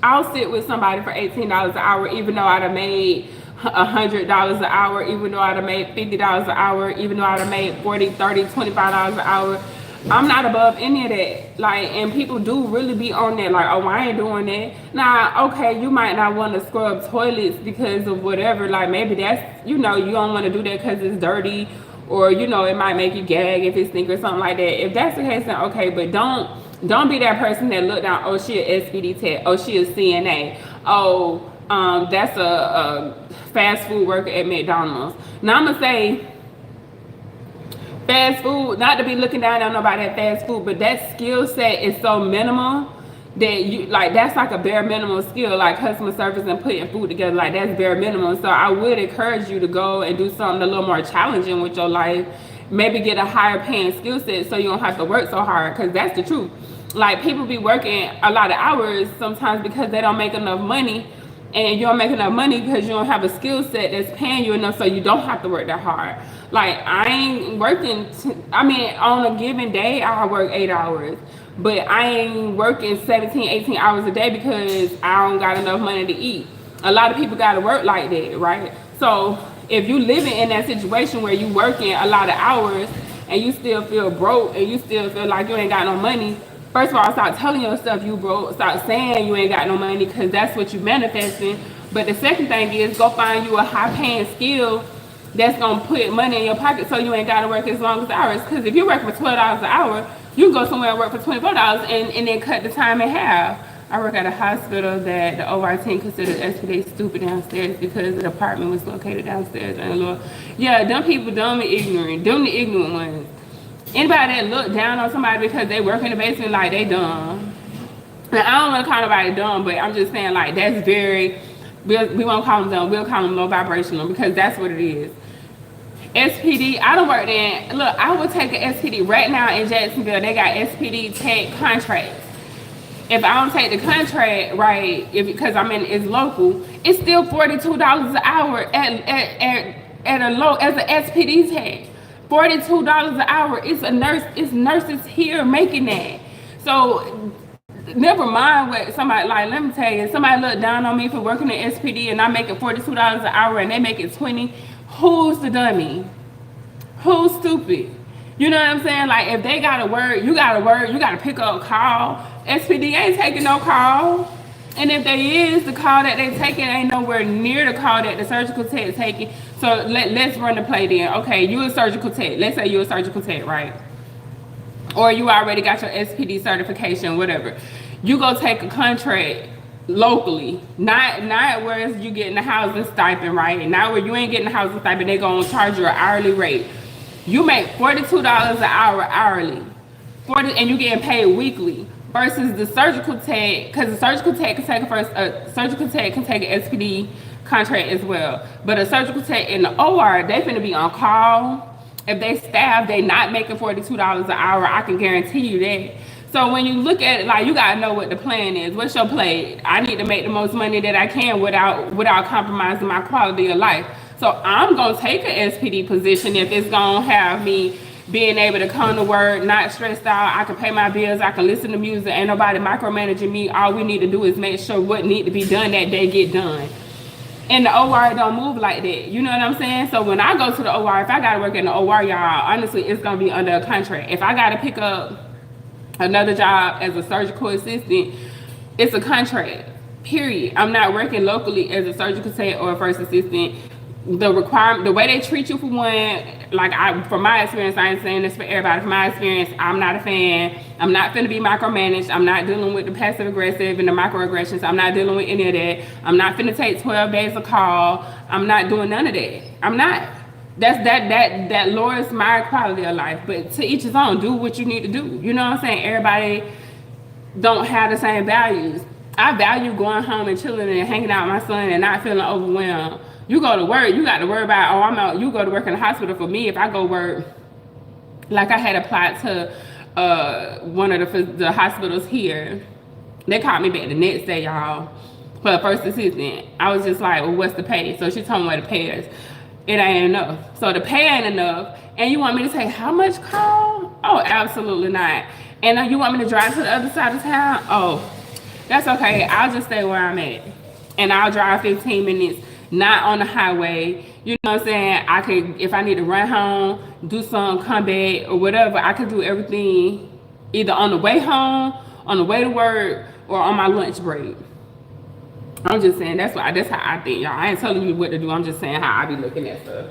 I'll sit with somebody for $18 an hour, even though I'd have made $100 an hour, even though I'd have made $50 an hour, even though I'd have made $40, $30, $25 an hour. I'm not above any of that. Like, and people do really be on that, like, oh, I ain't doing that. Now, okay, you might not want to scrub toilets because of whatever. Like, maybe that's, you know, you don't want to do that because it's dirty, or, you know, it might make you gag if it stink or something like that. If that's the case, then okay, but don't be that person that look down, oh, she a SPD tech, oh, she a CNA, oh, that's a fast food worker at McDonald's. Now, I'm going to say, fast food, not to be looking down on nobody at fast food, but that skill set is so minimal that you, like, that's like a bare minimum skill, like customer service and putting food together, like that's bare minimum. So I would encourage you to go and do something a little more challenging with your life. Maybe get a higher paying skill set so you don't have to work so hard, because that's the truth. Like, people be working a lot of hours sometimes because they don't make enough money, and you don't make enough money because you don't have a skill set that's paying you enough so you don't have to work that hard. Like, I ain't working, I mean, on a given day, I work 8 hours, but I ain't working 17, 18 hours a day because I don't got enough money to eat. A lot of people got to work like that, right? So if you living in that situation where you working a lot of hours and you still feel broke and you still feel like you ain't got no money, first of all, stop telling yourself you broke. Stop saying you ain't got no money, because that's what you manifesting. But the second thing is, go find you a high-paying skill that's gonna put money in your pocket so you ain't gotta work as long as hours. Because if you're working for $12 an hour, you can go somewhere and work for $24 and then cut the time in half. I work at a hospital that the OR team considered SPD stupid downstairs because the apartment was located downstairs. And Lord, yeah, them people dumb and ignorant. Them the ignorant ones. Anybody that look down on somebody because they work in the basement, like, they dumb. And I don't want to call nobody dumb, but I'm just saying, like, that's very, we won't call them dumb, we'll call them low vibrational, because that's what it is. SPD, I don't work there. Look, I would take an SPD right now in Jacksonville. They got SPD tech contracts. If I don't take the contract, right, because I'm in, it's local, it's still $42 an hour at a low, as an SPD tech. $42 an hour. It's a nurse, it's nurses here making that. So never mind what somebody, like, let me tell you, somebody look down on me for working at SPD and I'm making $42 an hour and they make it 20. Who's the dummy? Who's stupid? You know what I'm saying? Like, if they gotta work, you gotta pick up a call. SPD ain't taking no call. And if there is, the call that they taking ain't nowhere near the call that the surgical tech taking. So let's run the play then. Okay, you a surgical tech. Let's say you a surgical tech, right? Or you already got your SPD certification, whatever. You go take a contract locally, not where you getting the housing stipend, right? And not where you ain't getting the housing stipend, they gonna charge you an hourly rate. You make $42 an hour hourly, and you getting paid weekly. Versus the surgical tech, because the surgical tech can take an SPD contract as well. But a surgical tech in the OR, they finna be on call. If they staff, they not making $42 an hour. I can guarantee you that. So when you look at it, like, you gotta know what the plan is. What's your play? I need to make the most money that I can without compromising my quality of life. So I'm gonna take an SPD position if it's gonna have me being able to come to work, not stressed out. I can pay my bills, I can listen to music, ain't nobody micromanaging me. All we need to do is make sure what need to be done that day get done. And the OR don't move like that. You know what I'm saying? So when I go to the OR, if I gotta work in the OR, y'all, honestly, it's gonna be under a contract. If I gotta pick up another job as a surgical assistant, it's a contract, period. I'm not working locally as a surgical tech or a first assistant. The way they treat you, for one, like, from my experience, I ain't saying this for everybody, from my experience, I'm not a fan. I'm not finna be micromanaged. I'm not dealing with the passive aggressive and the microaggressions. I'm not dealing with any of that. I'm not finna take 12 days of call. I'm not doing none of that. I'm not. That lowers my quality of life. But to each his own, do what you need to do. You know what I'm saying? Everybody don't have the same values. I value going home and chilling and hanging out with my son and not feeling overwhelmed. You go to work, you got to worry about, oh, I'm out. You go to work in the hospital. For me, if I go work, like I had applied to one of the hospitals here. They called me back the next day, y'all, for the first assistant. I was just like, well, what's the pay? So she told me what the pay is. It ain't enough. So the pay ain't enough. And you want me to say, how much, Carl? Oh, absolutely not. And you want me to drive to the other side of town? Oh, that's okay. I'll just stay where I'm at. And I'll drive 15 minutes, not on the highway. You know what I'm saying? I could, if I need to run home, do some, come back, or whatever, I could do everything either on the way home, on the way to work, or on my lunch break. I'm just saying, that's how I think, y'all. I ain't telling you what to do. I'm just saying how I be looking at stuff.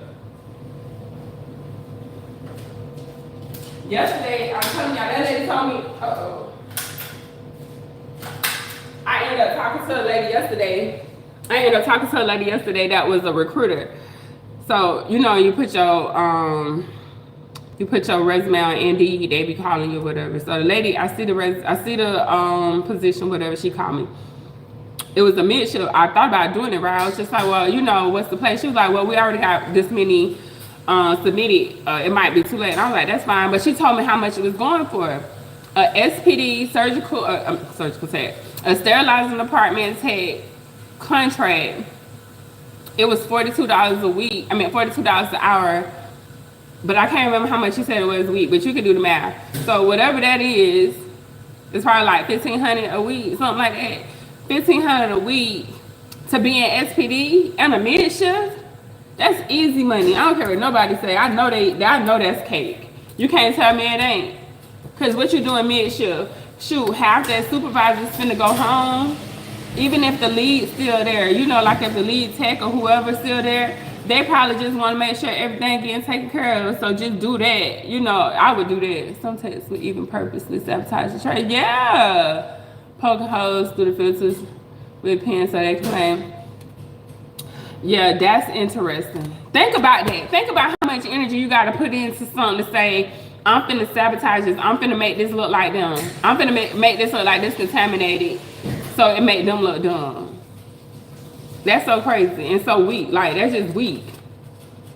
Yesterday, I'm telling y'all, that lady told me, I ended up talking to a lady yesterday that was a recruiter. So, you know, you put your resume on Indeed, they be calling you, whatever. So the lady, I see the position, whatever, she called me. It was a mid-shift. I thought about doing it, right? I was just like, well, you know, what's the place? She was like, well, we already got this many submitted. It might be too late. And I was like, that's fine. But she told me how much it was going for. A SPD surgical tech, a sterilizing department tech contract. It was $42 a week. I mean, $42 an hour. But I can't remember how much she said it was a week. But you can do the math. So whatever that is, it's probably like $1,500 a week, something like that. $1,500 a week to be in SPD and a mid shift. That's easy money. I don't care what nobody say. I know that's cake. You can't tell me it ain't. Cause what you doing mid shift? Shoot, half that supervisor's finna go home. Even if the lead's still there, you know, like if the lead tech or whoever's still there, they probably just want to make sure everything getting taken care of. So just do that. You know, I would do that. Some techs would even purposely sabotage the trade. Yeah. Poke holes through the filters with pens so they can claim. Yeah, that's interesting. Think about that. Think about how much energy you got to put into something to say, I'm finna sabotage this. I'm finna make this look like them. I'm finna make this look like this contaminated so it make them look dumb. That's so crazy and so weak. Like, that's just weak.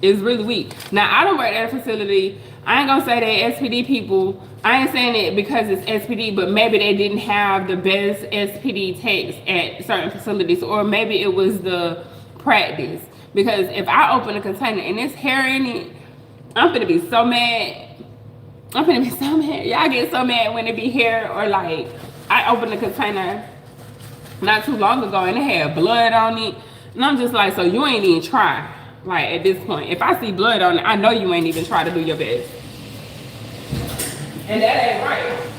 It's really weak. Now, I don't work at a facility. I ain't gonna say they SPD people. I ain't saying it because it's SPD, but maybe they didn't have the best SPD techs at certain facilities, or maybe it was the practice. Because if I open a container and there's hair in it, I'm gonna be so mad. Y'all get so mad when it be hair, or like, I opened a container not too long ago and it had blood on it. And I'm just like, so you ain't even try. Like, at this point, if I see blood on it, I know you ain't even try to do your best. And that ain't right.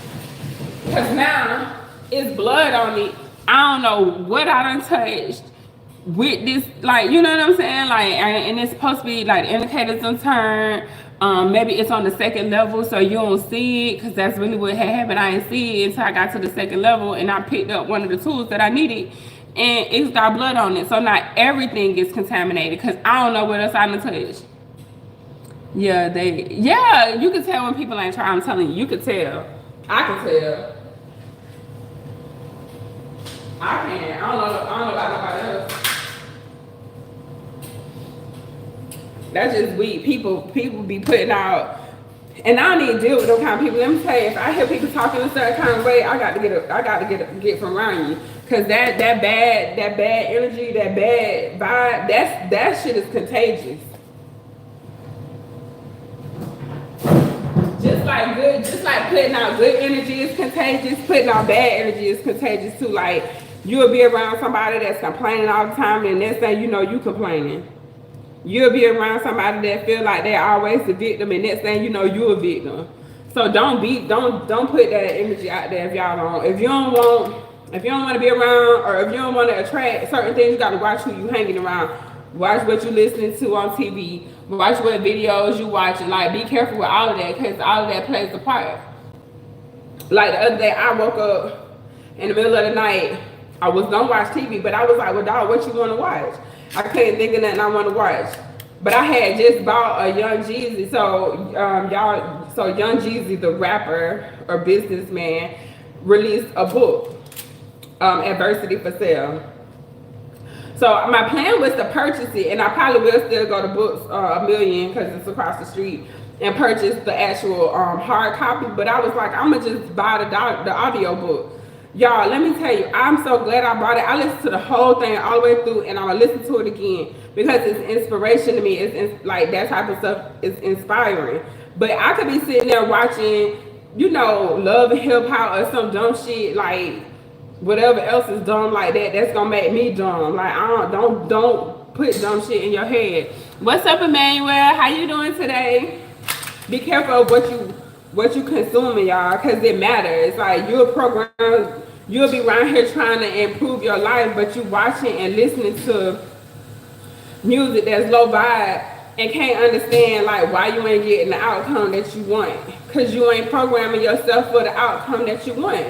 Because now, it's blood on it. I don't know what I done touched with this, like, you know what I'm saying? Like, and it's supposed to be, like, indicators done turn. Maybe it's on the second level, so you don't see it, because that's really what had happened. I didn't see it until I got to the second level, and I picked up one of the tools that I needed, and it's got blood on it. So not everything gets contaminated, because I don't know what else I done touched. Yeah, you can tell when people ain't trying. I'm telling you can tell. I can tell. I can. I don't know about nobody else. That's just weak. People be putting out, and I don't even deal with those kind of people. Let me tell you, if I hear people talking a certain kind of way, I got to get from around you, because that bad energy, that bad vibe, that shit is contagious. Just like putting out good energy is contagious, putting out bad energy is contagious too. Like, you'll be around somebody that's complaining all the time, and next thing you know, you complaining. You'll be around somebody that feel like they're always the victim, and next thing you know, you're a victim. So don't put that energy out there if y'all don't. If you don't want to be around, or if you don't want to attract certain things, you got to watch who you hanging around. Watch what you listening to on TV. Watch what videos you watching. Like, be careful with all of that, because all of that plays a part. Like, the other day, I woke up in the middle of the night. I was gonna watch TV, but I was like, well, dog, what you want to watch? I couldn't think of nothing I want to watch. But I had just bought a Young Jeezy. So Young Jeezy, the rapper or businessman, released a book, Adversity for Sale. So my plan was to purchase it, and I probably will still go to Books a Million because it's across the street and purchase the actual hard copy. But I was like, I'm gonna just buy the audio book. Y'all, let me tell you, I'm so glad I bought it. I listened to the whole thing all the way through, and I'm gonna listen to it again because it's inspiration to me. It's like that type of stuff is inspiring. But I could be sitting there watching, Love and Hip Hop or some dumb shit like whatever else is dumb like that. That's gonna make me dumb. Like don't put dumb shit in your head. What's up, Emmanuel? How you doing today? Be careful of what you consuming, y'all, because it matters. Like you'll be around here trying to improve your life, but you watching and listening to music that's low vibe and can't understand like why you ain't getting the outcome that you want, because you ain't programming yourself for the outcome that you want.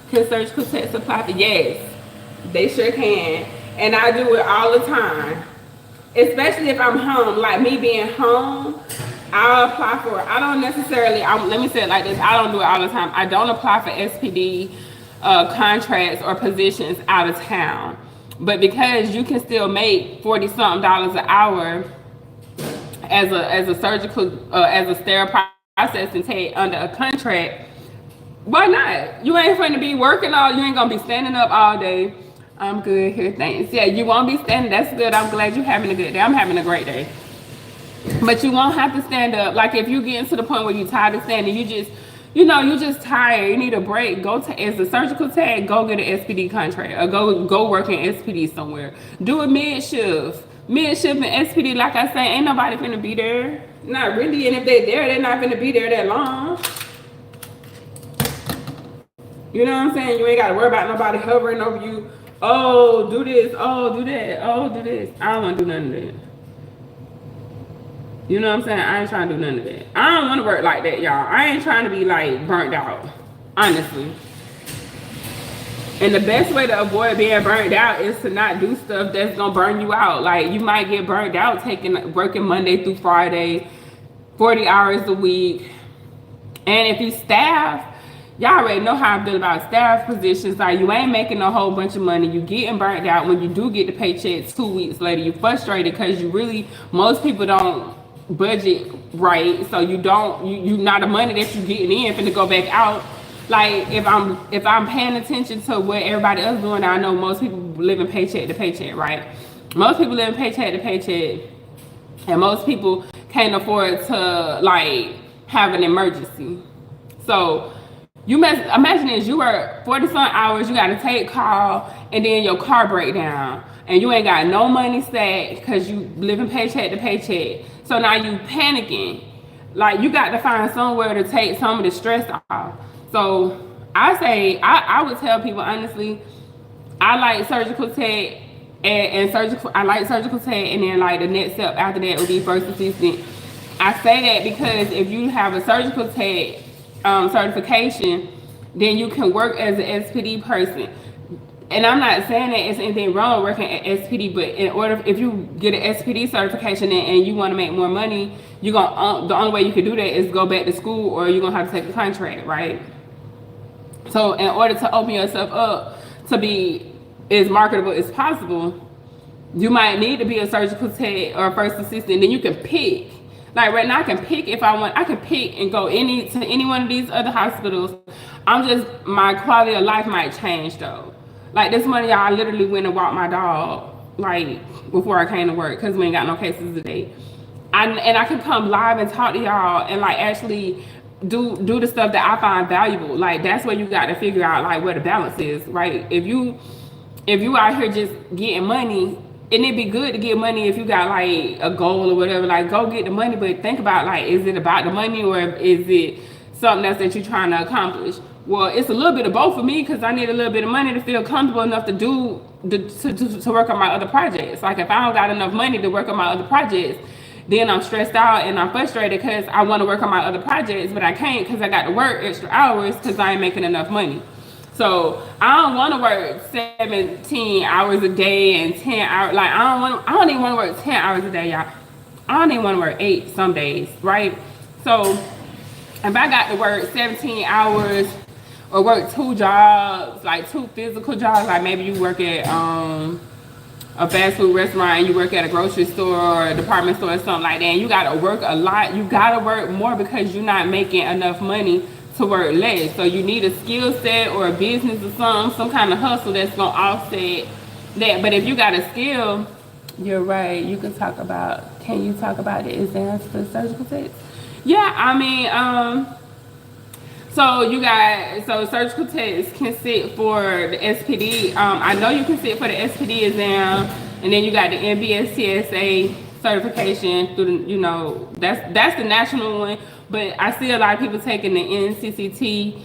Can surgical tech supply for? Yes, they sure can, and I do it all the time, especially if I'm home. Like me being home, I'll apply for it. I don't necessarily, let me say it like this, I don't do it all the time. I don't apply for SPD contracts or positions out of town. But because you can still make $40-something an hour as a surgical, as a sterile processing tech under a contract, why not? You ain't going to be working you ain't going to be standing up all day. I'm good here, thanks. Yeah, you won't be standing, that's good. I'm glad you're having a good day. I'm having a great day. But you won't have to stand up. Like if you get to the point where you're tired of standing, you're just tired, you need a break, as a surgical tech, go get an SPD contract or go work in SPD somewhere. Do a mid-shift and SPD, like I say, ain't nobody finna be there. Not really, and if they're there, they're not finna be there that long. You know what I'm saying? You ain't gotta worry about nobody hovering over you. Oh, do this, oh, do that, oh, do this. I don't wanna do none of that. You know what I'm saying? I ain't trying to do none of that. I don't want to work like that, y'all. I ain't trying to be like burnt out, honestly. And the best way to avoid being burnt out is to not do stuff that's gonna burn you out. Like you might get burnt out working Monday through Friday, 40 hours a week. And if you staff, y'all already know how I feel about staff positions. Like you ain't making a whole bunch of money. You getting burnt out. When you do get the paycheck 2 weeks later, you frustrated because most people don't budget right, so you not the money that you getting in finna go back out. Like if I'm paying attention to what everybody else doing, I know most people living paycheck to paycheck, right? Most people living paycheck to paycheck, and most people can't afford to like have an emergency. So imagine this, you work 40-some hours, you gotta take call, and then your car break down, and you ain't got no money stacked because you living paycheck to paycheck. So now you panicking. Like you got to find somewhere to take some of the stress off. So I say, I would tell people honestly, I like surgical tech I like surgical tech, and then like the next step after that would be first assistant. I say that because if you have a surgical tech certification, then you can work as an SPD person. And I'm not saying that it's anything wrong with working at SPD, but if you get an SPD certification and you want to make more money, the only way you can do that is go back to school, or you're gonna have to take a contract, right? So in order to open yourself up to be as marketable as possible, you might need to be a surgical tech or a first assistant. Then you can pick. Like right now, I can pick if I want. I can pick and go to any one of these other hospitals. My quality of life might change though. Like this morning, y'all, I literally went and walked my dog like before I came to work because we ain't got no cases today. And I can come live and talk to y'all and like actually do the stuff that I find valuable. Like that's where you got to figure out like where the balance is, right? If you out here just getting money, and it'd be good to get money if you got like a goal or whatever, like go get the money, but think about like, is it about the money or is it something else that you're trying to accomplish? Well, it's a little bit of both for me because I need a little bit of money to feel comfortable enough to to work on my other projects. Like if I don't got enough money to work on my other projects, then I'm stressed out and I'm frustrated because I want to work on my other projects, but I can't because I got to work extra hours because I ain't making enough money. So I don't want to work 17 hours a day and 10 hours. Like I don't even want to work 10 hours a day, y'all. I don't even want to work 8 some days, right? So if I got to work 17 hours or work 2 jobs, like 2 physical jobs, like maybe you work at a fast food restaurant and you work at a grocery store or a department store or something like that, and you gotta work a lot, you gotta work more because you're not making enough money to work less. So you need a skill set or a business or some kind of hustle that's gonna offset that. But if you got a skill, you're right. You can talk about. Can you talk about the exams for surgical techs? Yeah, I mean, so surgical techs can sit for the SPD. I know you can sit for the SPD exam, and then you got the NBSTSA certification through the, that's the national one. But I see a lot of people taking the NCCT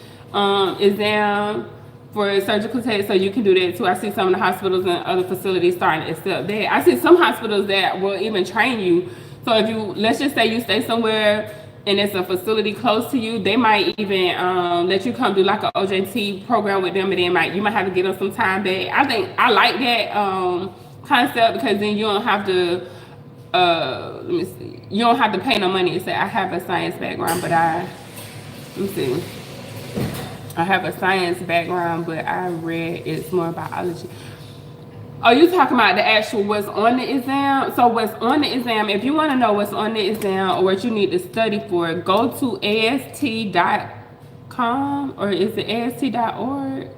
exam for surgical techs, so you can do that too. I see some of the hospitals and other facilities starting to accept that. I see some hospitals that will even train you. So if you, let's just say you stay somewhere and it's a facility close to you, they might even let you come do like an OJT program with them, and then you might have to get them some time back. I think I like that concept, because then you don't have to let me see, you don't have to pay no money. Say I have a science background, but let me see, I have a science background, but I read it's more biology. Oh, you talking about the actual what's on the exam? So what's on the exam, if you want to know what's on the exam or what you need to study for, go to AST.com, or is it AST.org?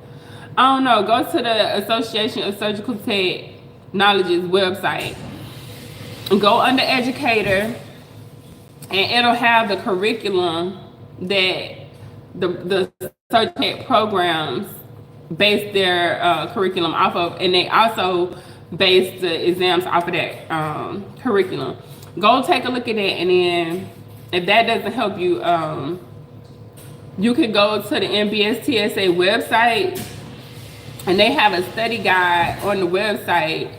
I don't know. Go to the Association of Surgical Technologists website. Go under educator, and it'll have the curriculum that the surgical tech programs base their curriculum off of, and they also base the exams off of that curriculum. Go take a look at that, and then if that doesn't help you, you could go to the NBSTSA website, and they have a study guide on the website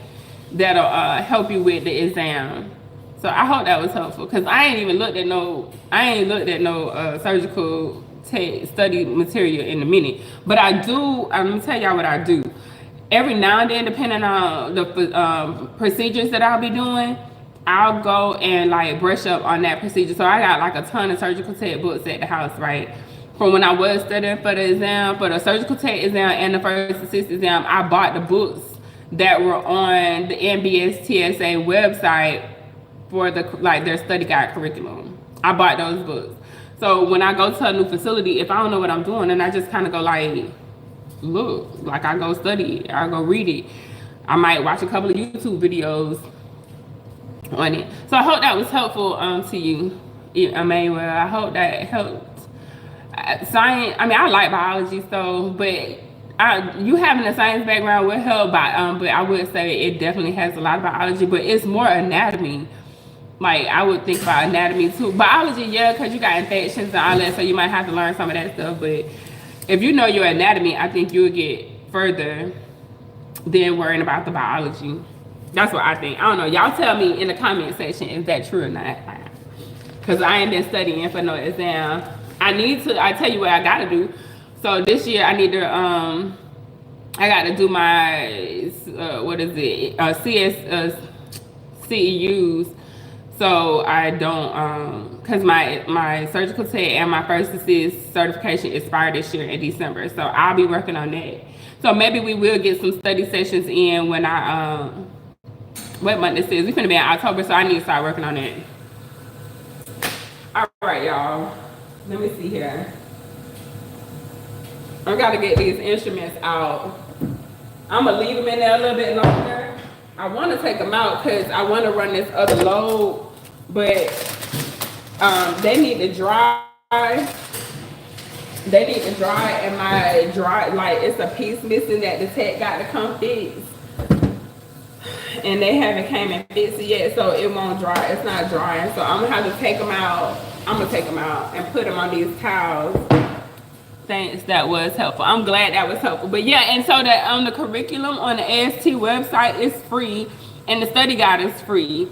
that'll help you with the exam. So I hope that was helpful, because I ain't looked at no surgical tech study material in a minute. But I do, let me tell y'all what I do. Every now and then, depending on the procedures that I'll be doing, I'll go and like brush up on that procedure. So I got like a ton of surgical tech books at the house, right? From when I was studying for the exam, for the surgical tech exam and the first assist exam, I bought the books that were on the NBSTSA website for their study guide curriculum. I bought those books. So when I go to a new facility, if I don't know what I'm doing, then I just kind of go like, look, like I go study it, I go read it. I might watch a couple of YouTube videos on it. So I hope that was helpful to you, Emmanuel. I hope that helped. Science, I mean, I like biology, so, but you having a science background will help, but I would say it definitely has a lot of biology, but it's more anatomy. Like, I would think about anatomy too. Biology, yeah, because you got infections and all that, so you might have to learn some of that stuff. But if you know your anatomy, I think you'll get further than worrying about the biology. That's what I think. I don't know. Y'all tell me in the comment section if that's true or not. Because I ain't been studying for no exam. I tell you what I got to do. So this year I need to, I got to do my, CEUs. So I don't, cause my surgical tech and my first assist certification expired this year in December. So I'll be working on that. So maybe we will get some study sessions in when what month this is. We're gonna be in October, so I need to start working on that. All right, y'all. Let me see here. I gotta get these instruments out. I'm gonna leave them in there a little bit longer. I want to take them out because I want to run this other load, but they need to dry. They need to dry, and my like it's a piece missing that the tech got to come fix, and they haven't came and fixed it yet, so it won't dry. It's not drying, so I'm gonna have to take them out. I'm gonna take them out and put them on these towels. Thanks, that was helpful. I'm glad that was helpful. But yeah, and so that on the curriculum on the AST website is free, and the study guide is free.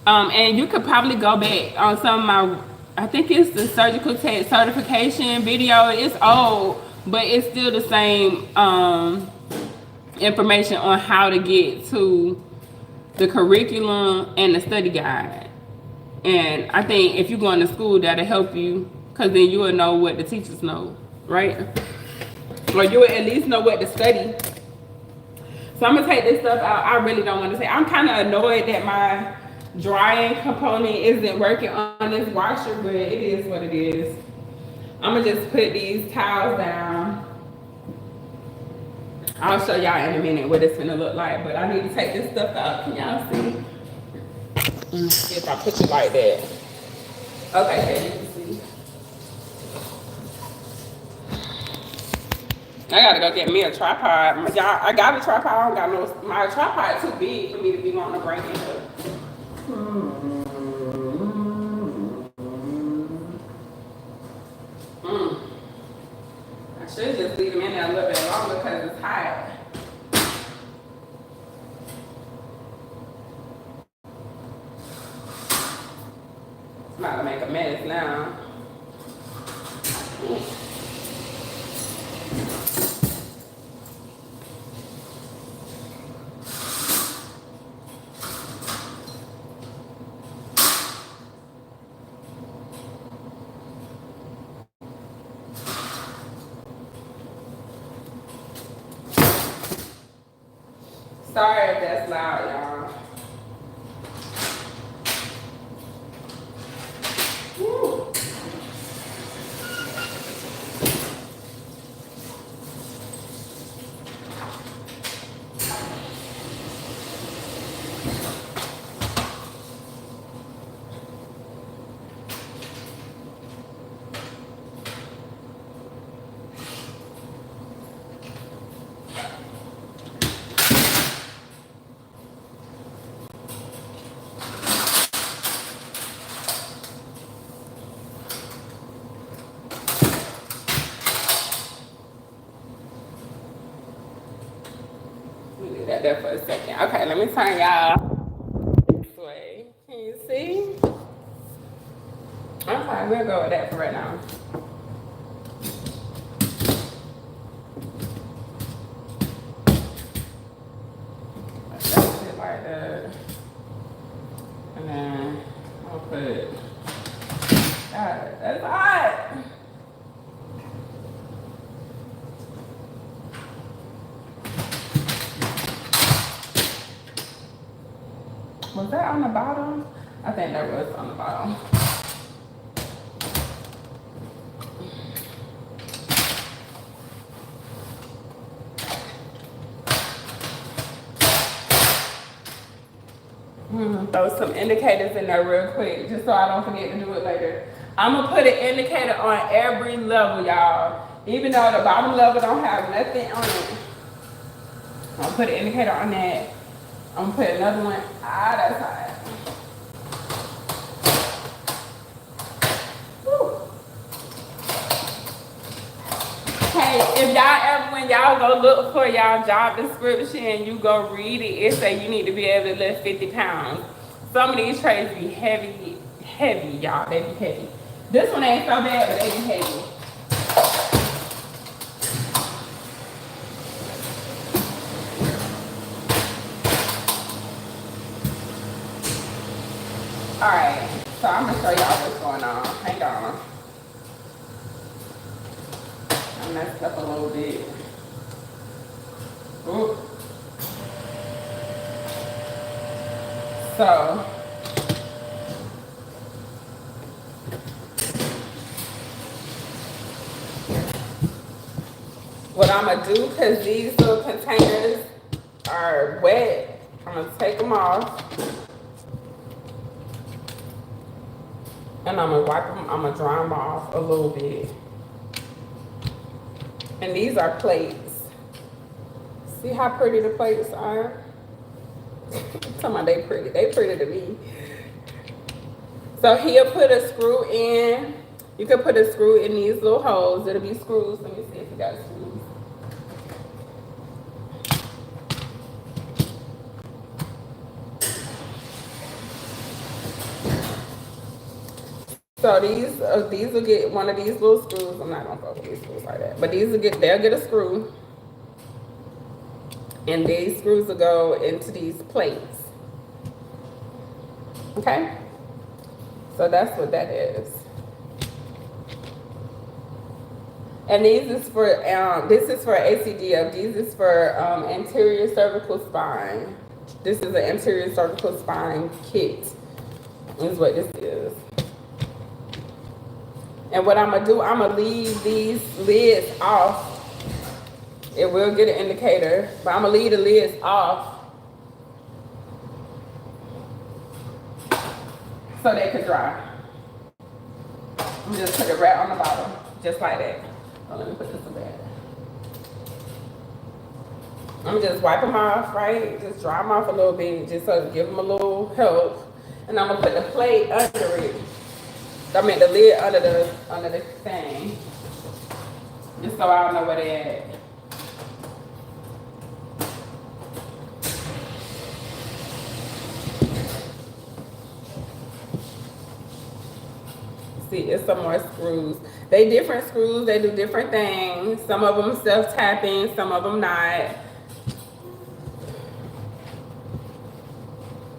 And you could probably go back on some of my, I think it's the surgical tech certification video. It's old, but it's still the same information on how to get to the curriculum and the study guide. And I think if you're going to school, that'll help you, because then you will know what the teachers know, right? Or you will at least know what to study. So I'm gonna take this stuff out. I really don't want to take. I'm kind of annoyed that my drying component isn't working on this washer, but it is what it is. I'm gonna just put these towels down. I'll show y'all in a minute what it's gonna look like, but I need to take this stuff out. Can y'all see? If I put it like that. Okay, okay, you can see. I gotta go get me a tripod. Y'all, I got a tripod. I don't got no. My tripod too big for me to be wanting to bring it up. I should just leave them in there a little bit longer because it's hot. I'm about to make a mess now. Sorry if that's loud, y'all. Woo. Leave that there for a second. Okay, let me turn y'all this way. Can you see? I'm fine. We'll go with that for right now. That's it like that. And then I'll put. God, that's hot. Was that on the bottom? I think that was on the bottom. Throw some indicators in there real quick, just so I don't forget to do it later. I'm gonna put an indicator on every level, y'all. Even though the bottom level don't have nothing on it. I'm gonna put an indicator on that. I'm gonna put another one. Ah, that's hot. Hey, if y'all ever, when y'all go look for y'all job description, you go read it, it say you need to be able to lift 50 pounds. Some of these trays be heavy, heavy, y'all. They be heavy. This one ain't so bad, but they be heavy. Alright, so I'm gonna show y'all what's going on. Hang on. I messed up a little bit. Ooh. So what I'm gonna do, because these little containers are wet, I'm gonna take them off. And I'm gonna wipe them, I'm gonna dry them off a little bit. And these are plates. See how pretty the plates are? I'm talking about they pretty to me. So he'll put a screw in. You can put a screw in these little holes. It'll be screws. Let me see if you got screws. So these will get one of these little screws. I'm not gonna focus these screws like that, but they'll get a screw, and these screws will go into these plates. Okay, so that's what that is. And this is for ACDF. These is for anterior cervical spine. This is an anterior cervical spine kit. Is what this is. And what I'm gonna do, I'm gonna leave these lids off. It will get an indicator, but I'm gonna leave the lids off so they can dry. I'm just put it right on the bottom, just like that. Oh, let me put this in bed. I'm just wipe them off, right? Just dry them off a little bit, just so to give them a little help. And I'm gonna put the plate under it. I mean the lid under the thing, just so I know where they at. See, it's some more screws. They different screws. They do different things. Some of them self-tapping, some of them not.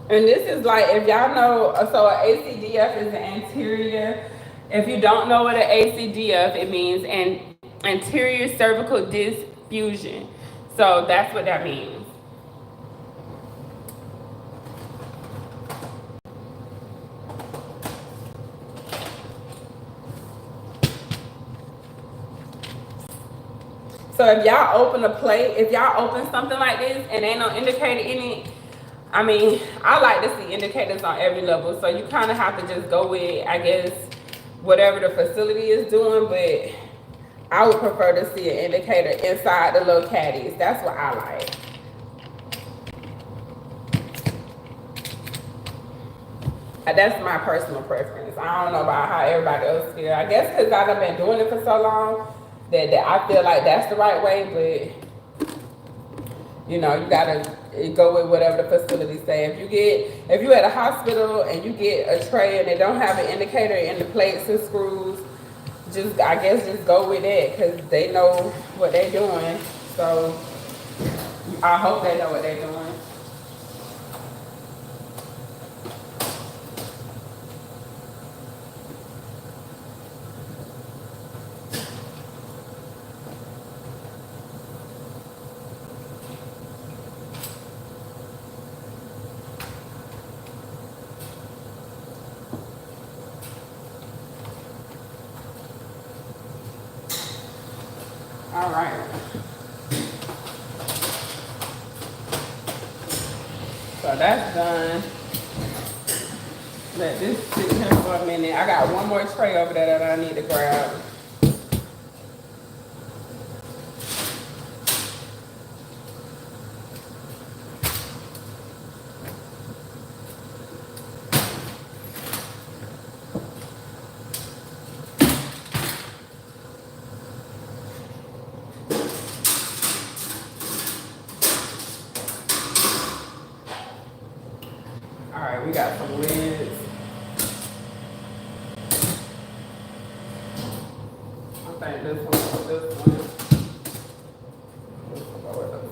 And this is like, if y'all know, so an ACDF is an anterior. If you don't know what an ACDF, it means an anterior cervical disc fusion. So that's what that means. So if y'all open a plate, if y'all open something like this and ain't no indicator in it, I mean, I like to see indicators on every level. So you kind of have to just go with, I guess, whatever the facility is doing. But I would prefer to see an indicator inside the little caddies. That's what I like. That's my personal preference. I don't know about how everybody else feels. I guess because I've been doing it for so long that I feel like that's the right way. But you know, you gotta go with whatever the facility say. If you at a hospital and you get a tray and they don't have an indicator in the plates and screws, I guess just go with that because they know what they're doing. So I hope they know what they're doing. All right. So that's done. Let this sit here for a minute. I got one more tray over there that I need to grab. All right, we got some lids. I think this one, this one. This one go with us.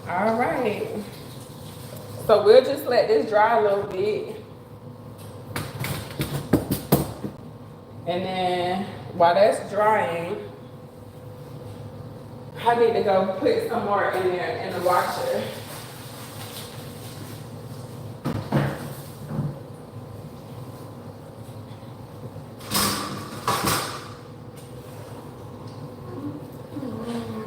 All right. So we'll just let this dry a little bit. And then while that's drying, I need to go put some more in there in the washer.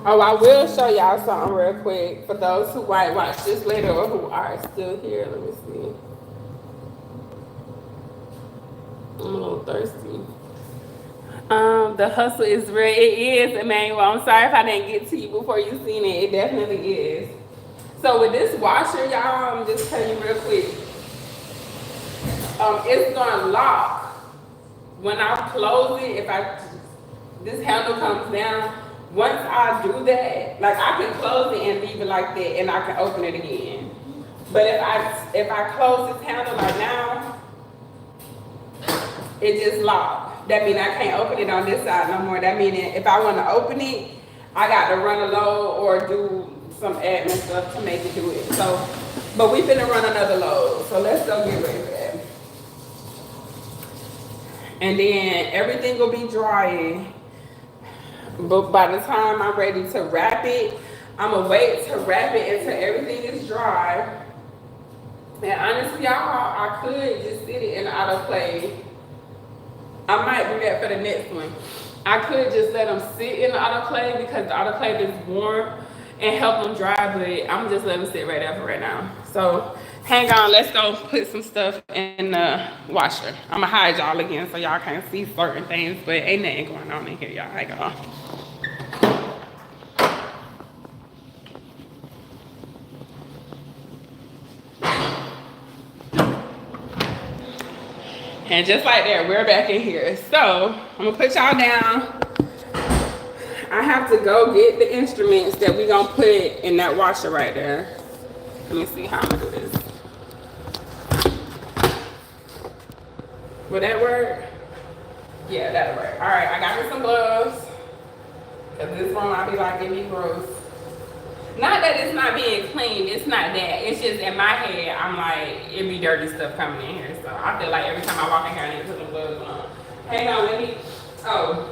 Oh, I will show y'all something real quick for those who might watch this later or who are still here. Let me see. I'm a little thirsty. The hustle is real. It is, Emmanuel. I'm sorry if I didn't get to you before you seen it. It definitely is. So with this washer, y'all, I'm just telling you real quick. It's gonna lock. When I close it, this handle comes down, once I do that, like I can close it and leave it like that and I can open it again. But if I close this handle like now, it just locked. That means I can't open it on this side no more. That means if I want to open it, I got to run a load or do some admin stuff to make it do it. So, but we finna run another load. So let's go get ready for that. And then everything will be drying. But by the time I'm ready to wrap it, I'm gonna wait to wrap it until everything is dry. And honestly, y'all, I could just sit it in the autoclave. I might do that for the next one. I could just let them sit in the autoclave because the autoclave is warm and help them dry, but I'm just letting them sit right there for right now. So hang on, let's go put some stuff in the washer. I'm gonna hide y'all again so y'all can't see certain things, but ain't nothing going on in here, y'all. Hang on. And just like that, we're back in here. So I'm gonna put y'all down. I have to go get the instruments that we gonna put in that washer right there. Let me see how I'm gonna do this. Will that work? Yeah, that'll work. All right, I got me some gloves. Cause this room, I'll be like, give me gross. Not that it's not being cleaned, it's not that. It's just in my head, I'm like, it be dirty stuff coming in here. So I feel like every time I walk in here, I need to put some gloves on. Hang on, let me, oh.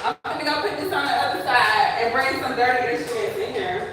I'm gonna go put this on the other side and bring some dirty instruments in here.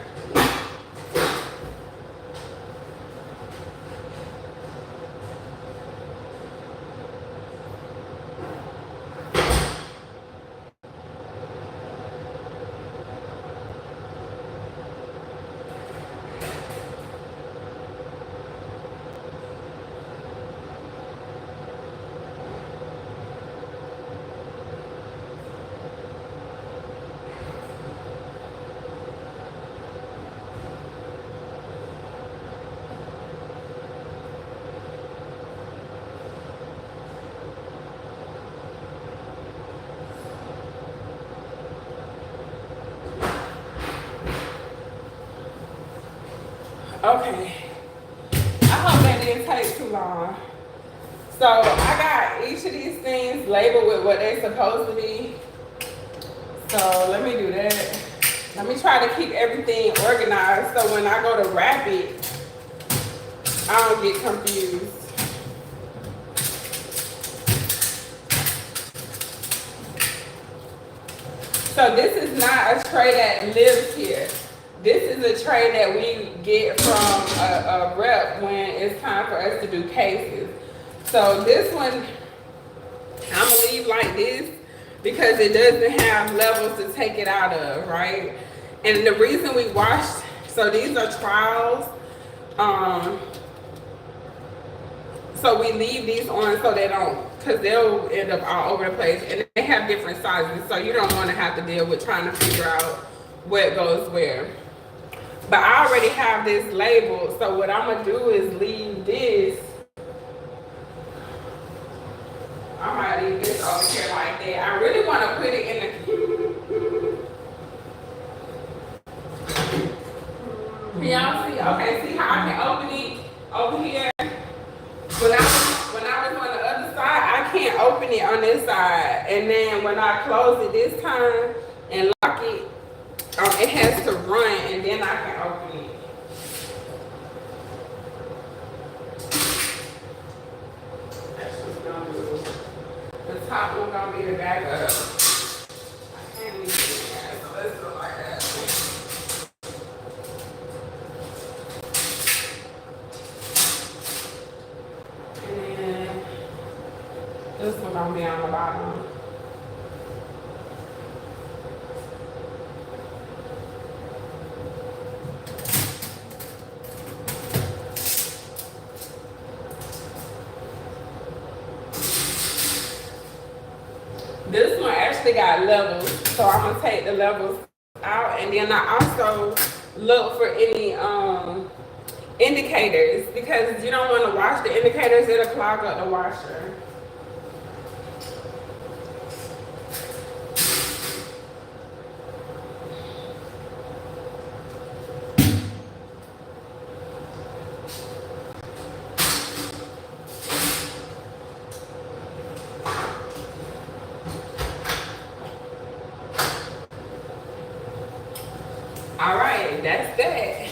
Okay, I hope that didn't take too long. So I got each of these things labeled with what they're supposed to be. So let me do that. Let me try to keep everything organized so when I go to wrap it, I don't get confused. So this is not a tray that lives here. This is a tray that we get from a rep when it's time for us to do cases. So this one, I'm gonna leave like this because it doesn't have levels to take it out of, right? And the reason we washed, so these are trials. So we leave these on so they don't, because they'll end up all over the place, and they have different sizes, so you don't want to have to deal with trying to figure out what goes where. But I already have this labeled, so what I'm gonna do is leave this. I might leave this over here like that. I really want to put it in the. Can y'all see? Okay, see how I can open it over here? When I was on the other side, I can't open it on this side. And then when I close it this time and lock it, it has to run and then I can open it. That's what's gonna do. The top one gonna be the backup. I can't even do that, so let's go like that. This one gonna be on the bottom. This one actually got levels, so I'm gonna take the levels out, and then I also look for any indicators because you don't want to wash the indicators; it'll clog up the washer. All right, that's that.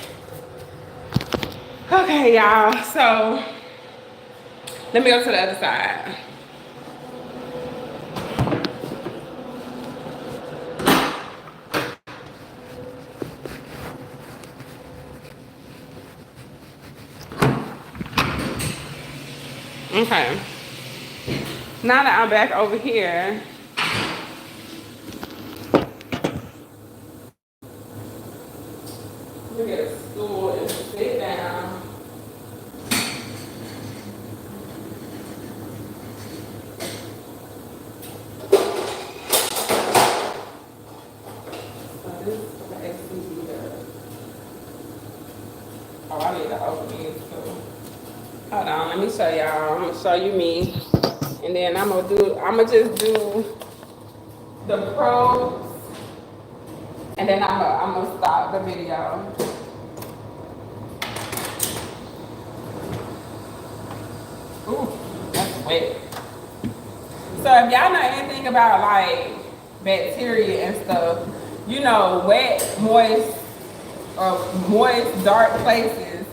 Okay, y'all. So let me go to the other side. Okay. Now that I'm back over here, let me get a stool and sit down. So this is the ACD here. Oh, I need to open these too. Hold on, let me show y'all. I'm gonna show you me, and then I'm gonna just do the pros, and then I'm gonna stop the video. Ooh, that's wet. So if y'all know anything about like bacteria and stuff, you know, wet, moist, dark places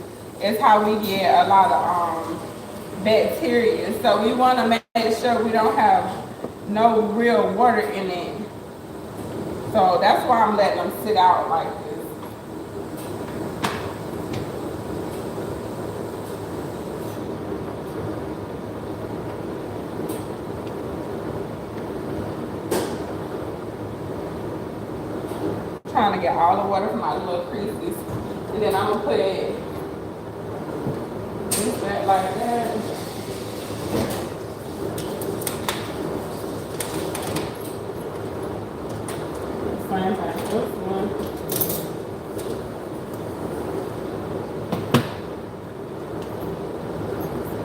is how we get a lot of bacteria. So we want to make sure we don't have no real water in it. So that's why I'm letting them sit out like this. Trying to get all the water from my little creases, and then I'm gonna put it this back like that. Same thing. This one.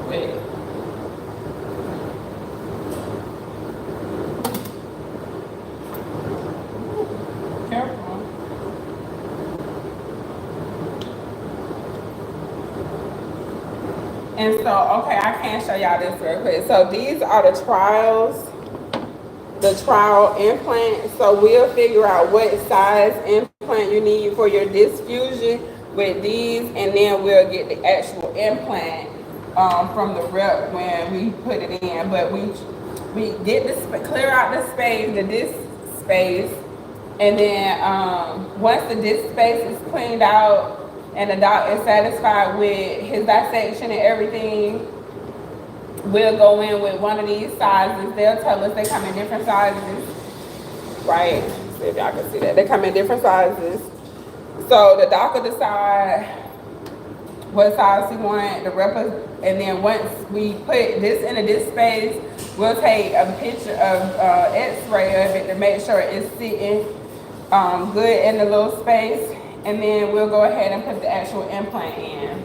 Wait. Careful. And so, okay, I can show y'all this real quick. So these are the trial implant. So we'll figure out what size implant you need for your disc fusion with these, and then we'll get the actual implant from the rep when we put it in. But we get this, clear out the space, the disc space, and then once the disc space is cleaned out and the doc is satisfied with his dissection and everything, we'll go in with one of these sizes. They'll tell us they come in different sizes, right? See if y'all can see that. They come in different sizes. So the doc will decide what size he wants, the rep, and then once we put this in a disc space, we'll take a picture of x-ray of it to make sure it's sitting good in the little space, and then we'll go ahead and put the actual implant in.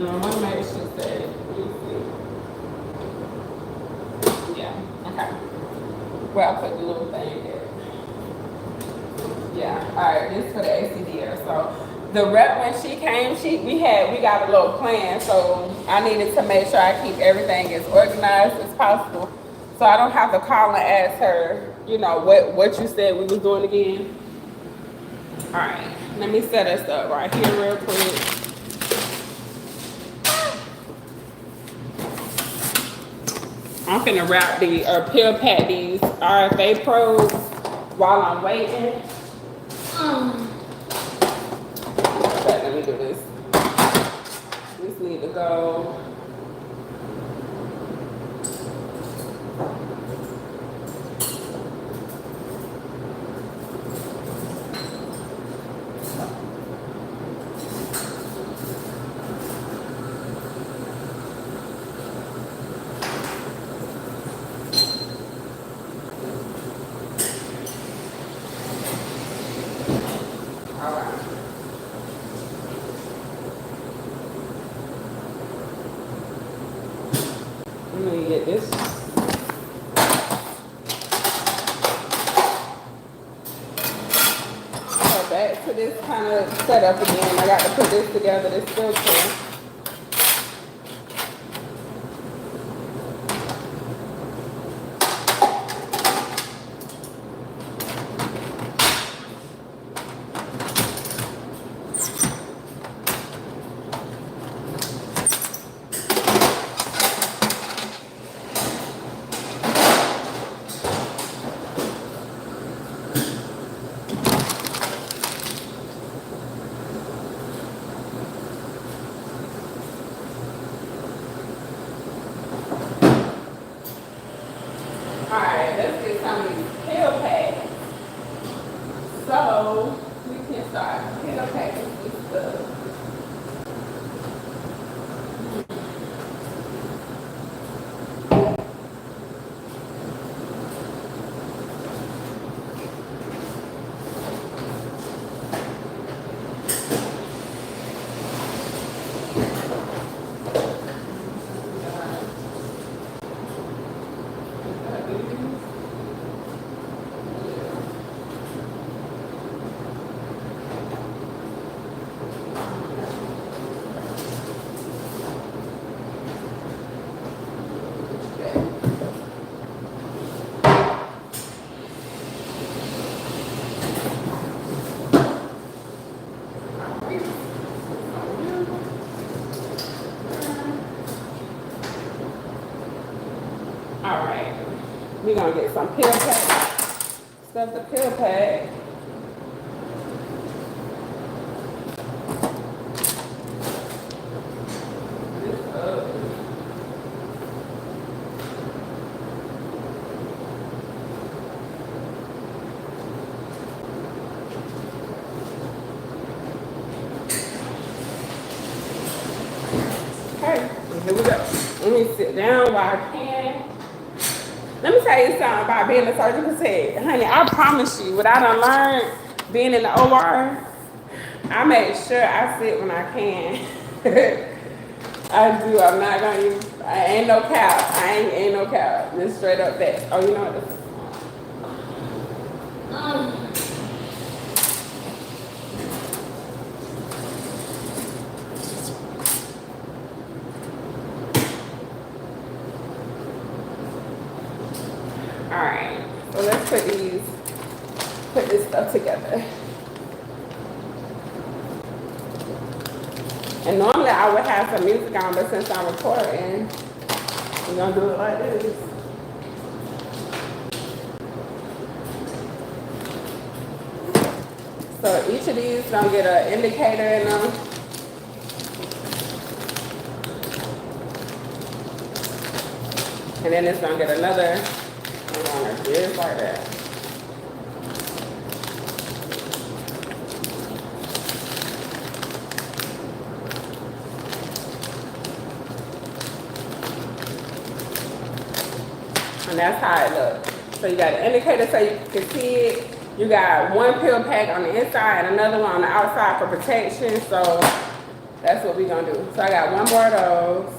I want to make sure that, yeah, okay. Where I put the little thing there. Yeah, all right, this is for the ACDR. So the rep, when she came, we got a little plan, so I needed to make sure I keep everything as organized as possible, so I don't have to call and ask her, you know, what you said we was doing again. All right, let me set us up right here real quick. I'm finna wrap peel pack these RFA probes while I'm waiting. Okay, let me do this. This need to go. Let me get this. So back to this kind of setup again. I got to put this together, this filter. Alright, let's get some of these pill packs. So we can start pill packing this stuff. Alright, we're gonna get some pill pack. Stuff the pill pack. This up. Okay, here we go. Let me sit down while I can. Let me tell you something about being a surgical tech. Honey, I promise you, what I done learned being in the OR, I make sure I sit when I can. I do. I'm not gonna use, I ain't no cap. Ain't no cap. Just straight up that. Oh, you know what this is? Alright, so let's put this stuff together. And normally I would have some music on, but since I'm recording, we're gonna do it like this. So each of these gonna get an indicator in them. And then it's gonna get another. Just like that. And that's how it looks. So you got an indicator so you can see it. You got one pill pack on the inside and another one on the outside for protection. So that's what we're gonna do. So I got one more of those.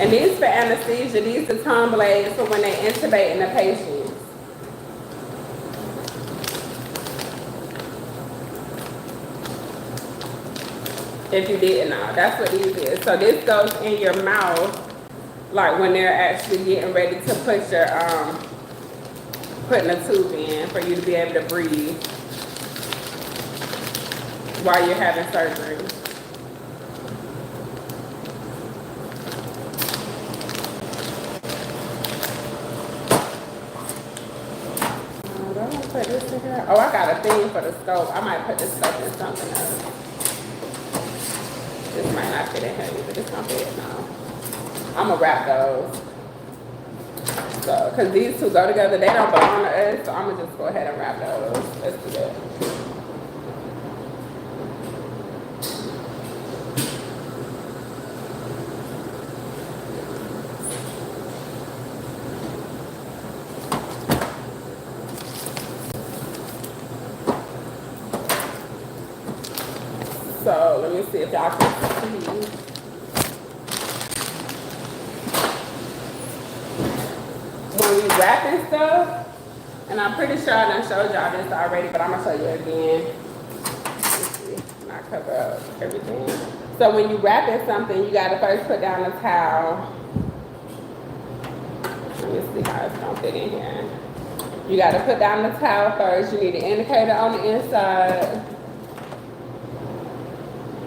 And these for anesthesia, these are tongue blades for when they intubating the patients. If you didn't know, that's what these is. So this goes in your mouth, like when they're actually getting ready to put your, putting a tube in for you to be able to breathe while you're having surgery. Put this in here. Oh, I got a thing for the scope. I might put this stuff in something else. This might not fit in here either. This gonna fit now. I'm gonna wrap those. So, cause these two go together, they don't belong to us. So I'm gonna just go ahead and wrap those. Let's do that. So let me see if y'all can see. When we wrapping stuff, and I'm pretty sure I done showed y'all this already, but I'm gonna show you again. Let's see, not cover up everything. So when you wrapping something, you gotta first put down a towel. Let me see how it's gonna fit in here. You gotta put down the towel first. You need an indicator on the inside.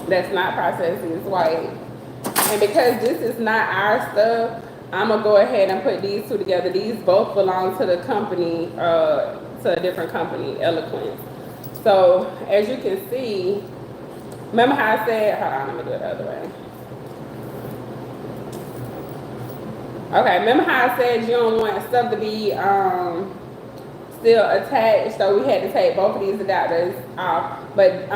That's not processed, it's white. And because this is not our stuff, I'm gonna go ahead and put these two together. These both belong to the company, to a different company, Eloquence. So as you can see, remember how I said, hold on, let me do it the other way. Okay, remember how I said you don't want stuff to be still attached, so we had to take both of these adapters off. But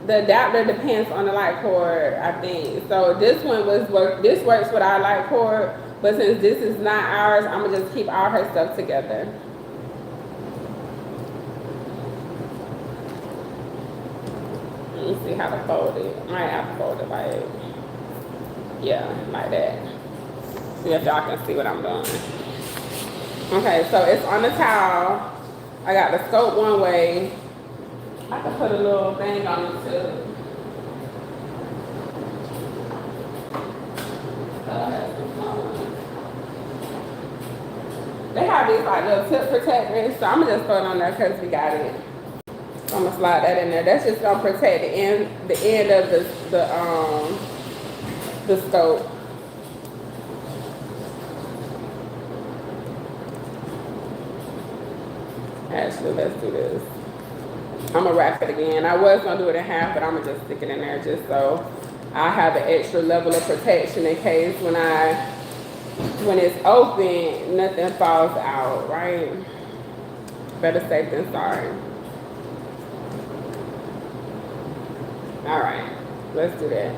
the adapter depends on the light cord, I think. So this one this works with our light cord, but since this is not ours, I'm gonna just keep all her stuff together. Let me see how to fold it. Might have to fold it like, yeah, like that. See if y'all can see what I'm doing. Okay, so it's on the towel. I got the scope one way. I can put a little thing on it too. They have these like little tip protectors, so I'm gonna just throw it on there because we got it. So I'm gonna slide that in there. That's just gonna protect the end of the scope. Actually, let's do this. I'm gonna wrap it again. I was gonna do it in half, but I'm gonna just stick it in there just so I have an extra level of protection in case when it's open, nothing falls out, right? Better safe than sorry. All right, let's do that.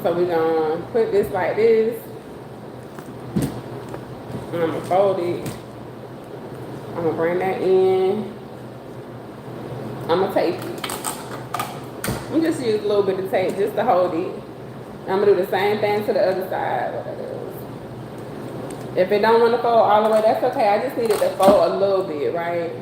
So we're gonna put this like this, and I'm gonna fold it. I'm gonna bring that in. I'm gonna tape it. I'm just use a little bit of tape just to hold it. I'm gonna do the same thing to the other side. What that is. If it don't want to fold all the way, that's okay. I just need it to fold a little bit, right?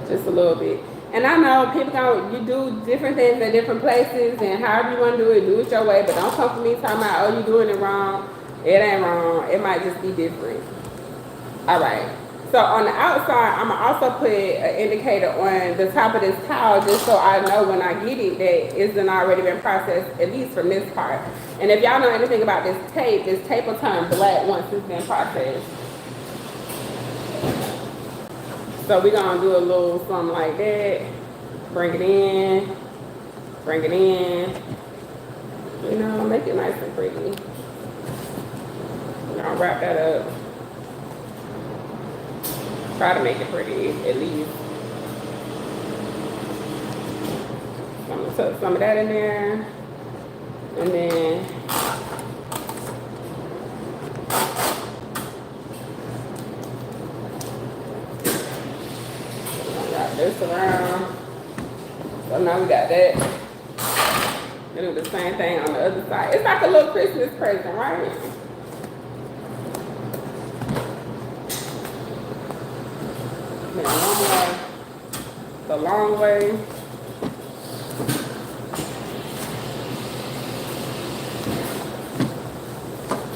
Just a little bit. And I know people you do different things at different places, and however you want to do it your way. But don't come for me talking about, oh, you're doing it wrong. It ain't wrong. It might just be different. All right. So on the outside, I'm gonna also put an indicator on the top of this towel just so I know when I get it that it's already been processed, at least from this part. And if y'all know anything about this tape will turn black once it's been processed. So we're gonna do a little something like that. Bring it in, bring it in. You know, make it nice and pretty. We're gonna wrap that up. Try to make it pretty, at least. I'm gonna tuck some of that in there. And then wrap this around. So now we got that. We'll do the same thing on the other side. It's like a little Christmas present, right? The long way.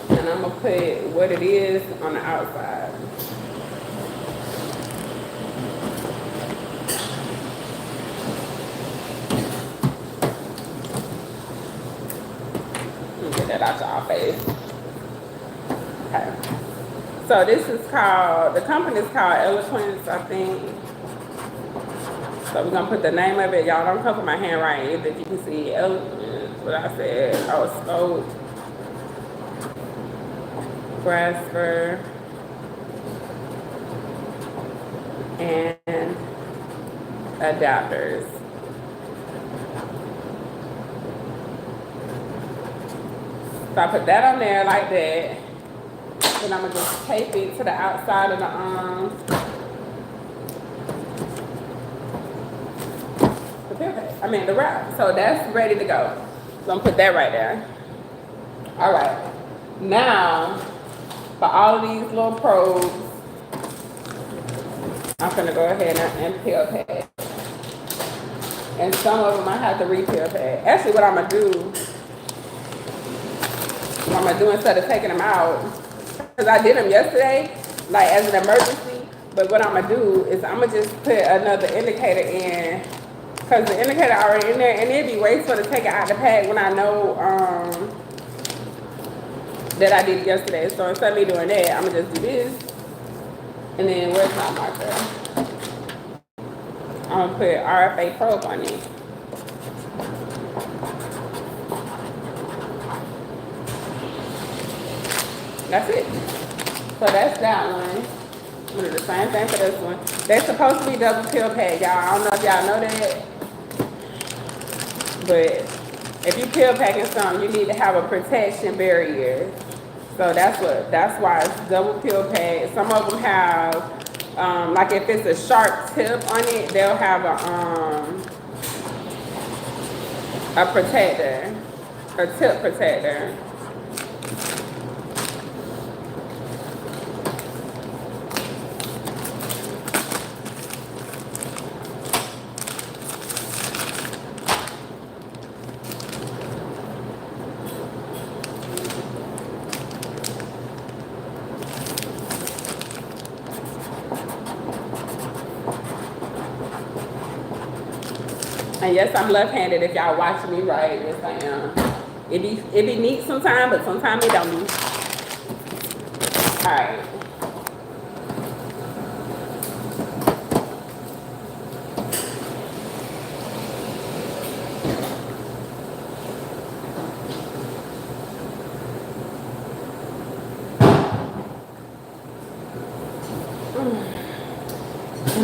And I'm gonna put what it is on the outside. Get that out y'all face. Okay. So this is called, the company is called Eloquence, I think. So we're gonna put the name of it. Y'all don't come for my handwriting either. If you can see Eloquence, what I said. Oh, scope, grasper, and adapters. So I put that on there like that. Then I'm gonna just tape it to the outside of the the wrap. So that's ready to go. So I'm gonna put that right there. All right. Now, for all of these little probes, I'm gonna go ahead and peel pad. And some of them I have to re-peel pad. Actually, what I'm gonna do instead of taking them out, because I did them yesterday, like as an emergency, but what I'm gonna do is I'm gonna just put another indicator in, because the indicator already in there, and it'd be wasteful to take it out the pack when I know that I did it yesterday. So instead of me doing that, I'm gonna just do this, and then where's my marker? I'm gonna put RFA probe on it. That's it. So that's that one. I'm gonna do the same thing for this one. They're supposed to be double peel pack, y'all. I don't know if y'all know that. But if you peel packing something, you need to have a protection barrier. So that's why it's double peel pack. Some of them have, like if it's a sharp tip on it, they'll have a protector, a tip protector. And yes, I'm left-handed if y'all watching me right. Yes, I am. It be neat sometimes, but sometimes it don't be. All right.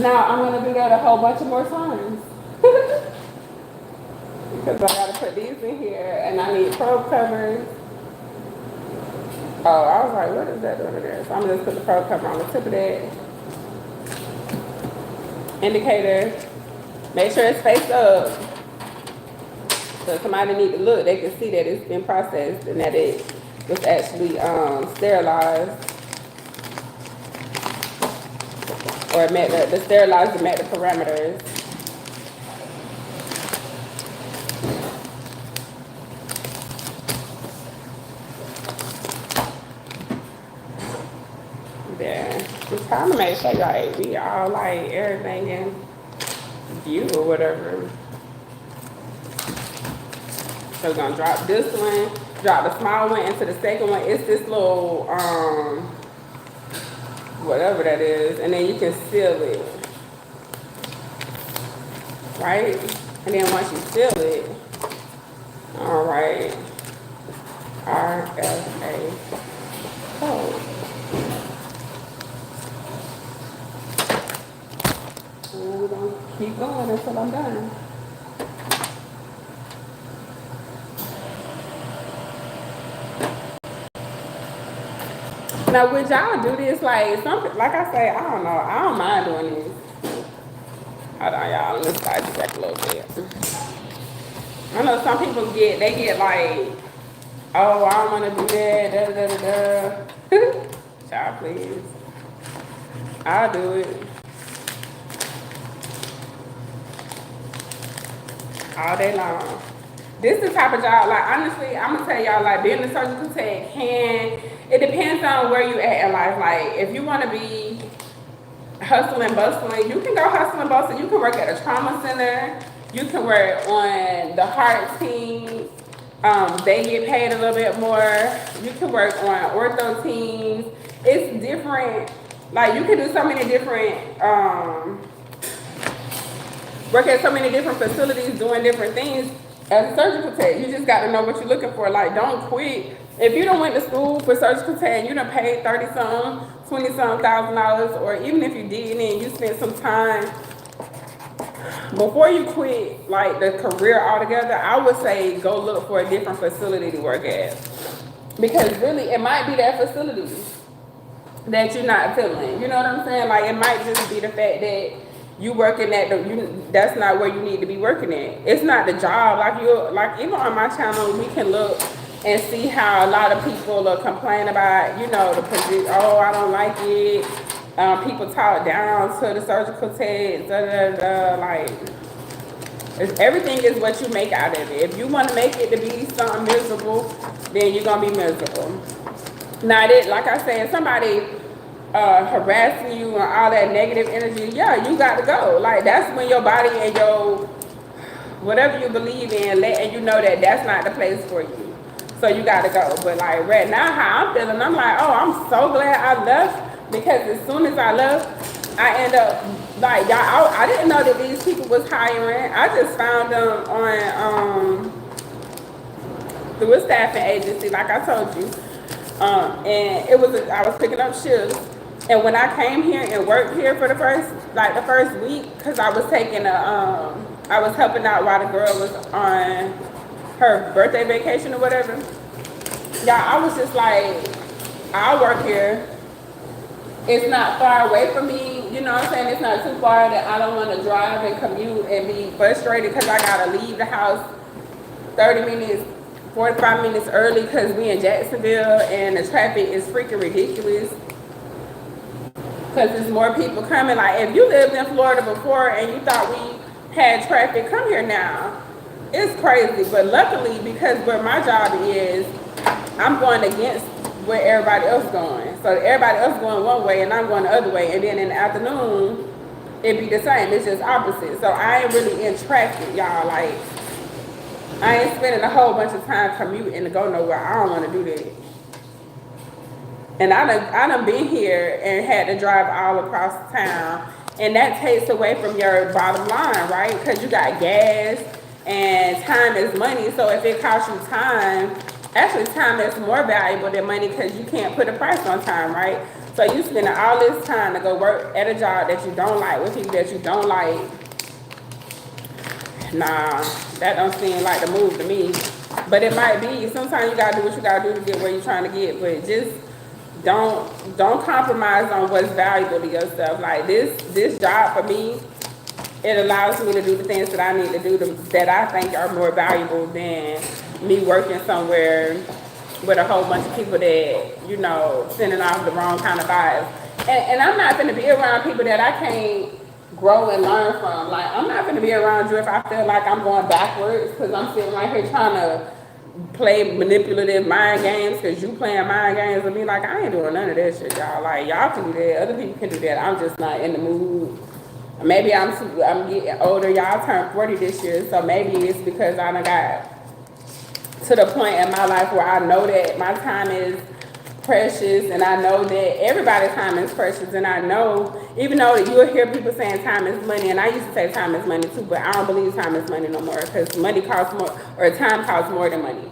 Now I'm gonna do that a whole bunch of more times. Because I gotta put these in here and I need probe covers. Oh, I was like, what is that over there? So I'm gonna just put the probe cover on the tip of that. Indicator. Make sure it's faced up. So if somebody need to look, they can see that it's been processed and that it was actually sterilized. Or it met the sterilizer met the parameters. Yeah, just trying to make sure like we all like everything in view or whatever. So we're gonna drop this one, drop the small one into the second one. It's this little whatever that is, and then you can seal it, right? And then once you seal it, all right, RFA code. And we're gonna keep going until I'm done. Now, would y'all do this like something? Like I say, I don't know. I don't mind doing this. Hold on, y'all. Let's slide this back a little bit. I know some people get like, oh, I don't want to do that. Da da da da. Child, please. I'll do it. All day long. This is the type of job, like honestly, I'm gonna tell y'all, like being a surgical tech it depends on where you at in life. Like if you wanna be hustling, bustling, you can go hustling, and bustling. You can work at a trauma center. You can work on the heart team. They get paid a little bit more. You can work on ortho teams. It's different. Like you can do so many different, work at so many different facilities doing different things. As a surgical tech, you just got to know what you're looking for. Like, don't quit. If you don't went to school for surgical tech and you done paid $30-something, $20-something $1,000, or even if you didn't and you spent some time, before you quit, like, the career altogether, I would say go look for a different facility to work at. Because really, it might be that facility that you're not feeling. You know what I'm saying? Like, it might just be the fact that you working at that's not where you need to be working at. It's not the job. Like even on my channel, we can look and see how a lot of people complain about, you know, the position. Oh, I don't like it. People talk down to the surgical tech. Like, everything is what you make out of it. If you want to make it to be something miserable, then you're gonna be miserable. Now, like I said, somebody harassing you and all that negative energy, yeah, you got to go. Like, that's when your body and your whatever you believe in letting you know that that's not the place for you. So you got to go. But like right now, how I'm feeling, I'm like, oh, I'm so glad I left, because as soon as I left, I end up like, y'all, I didn't know that these people was hiring. I just found them on through a staffing agency, like I told you. And I was picking up shifts. And when I came here and worked here for the first week, cause I was taking I was helping out while the girl was on her birthday vacation or whatever. Yeah, I was just like, I'll work here. It's not far away from me, you know what I'm saying? It's not too far that I don't want to drive and commute and be frustrated because I gotta leave the house 30 minutes, 45 minutes early because we in Jacksonville and the traffic is freaking ridiculous. Because there's more people coming. Like if you lived in Florida before and you thought we had traffic, come here now. It's crazy, but luckily because where my job is, I'm going against where everybody else going. So everybody else going one way and I'm going the other way. And then in the afternoon, it'd be the same. It's just opposite. So I ain't really in traffic, y'all. Like, I ain't spending a whole bunch of time commuting to go nowhere. I don't want to do that. And I done been here and had to drive all across town. And that takes away from your bottom line, right? Because you got gas and time is money. So if it costs you time, actually time is more valuable than money because you can't put a price on time, right? So you spending all this time to go work at a job that you don't like with people that you don't like. Nah, that don't seem like the move to me. But it might be. Sometimes you gotta do what you gotta do to get where you're trying to get. But just don't compromise on what's valuable to yourself. Like this job for me, it allows me to do the things that I need to do that I think are more valuable than me working somewhere with a whole bunch of people that, you know, sending off the wrong kind of vibes. And I'm not gonna be around people that I can't grow and learn from. Like, I'm not gonna be around you if I feel like I'm going backwards because I'm sitting right here trying to play manipulative mind games because you playing mind games with me. Like, I ain't doing none of that shit, y'all. Like, y'all can do that. Other people can do that. I'm just not in the mood. Maybe I'm getting older. Y'all turned 40 this year, so maybe it's because I done got to the point in my life where I know that my time is precious and I know that everybody's time is precious, and I know, even though you'll hear people saying time is money, and I used to say time is money too, but I don't believe time is money no more because money costs more, or time costs more than money.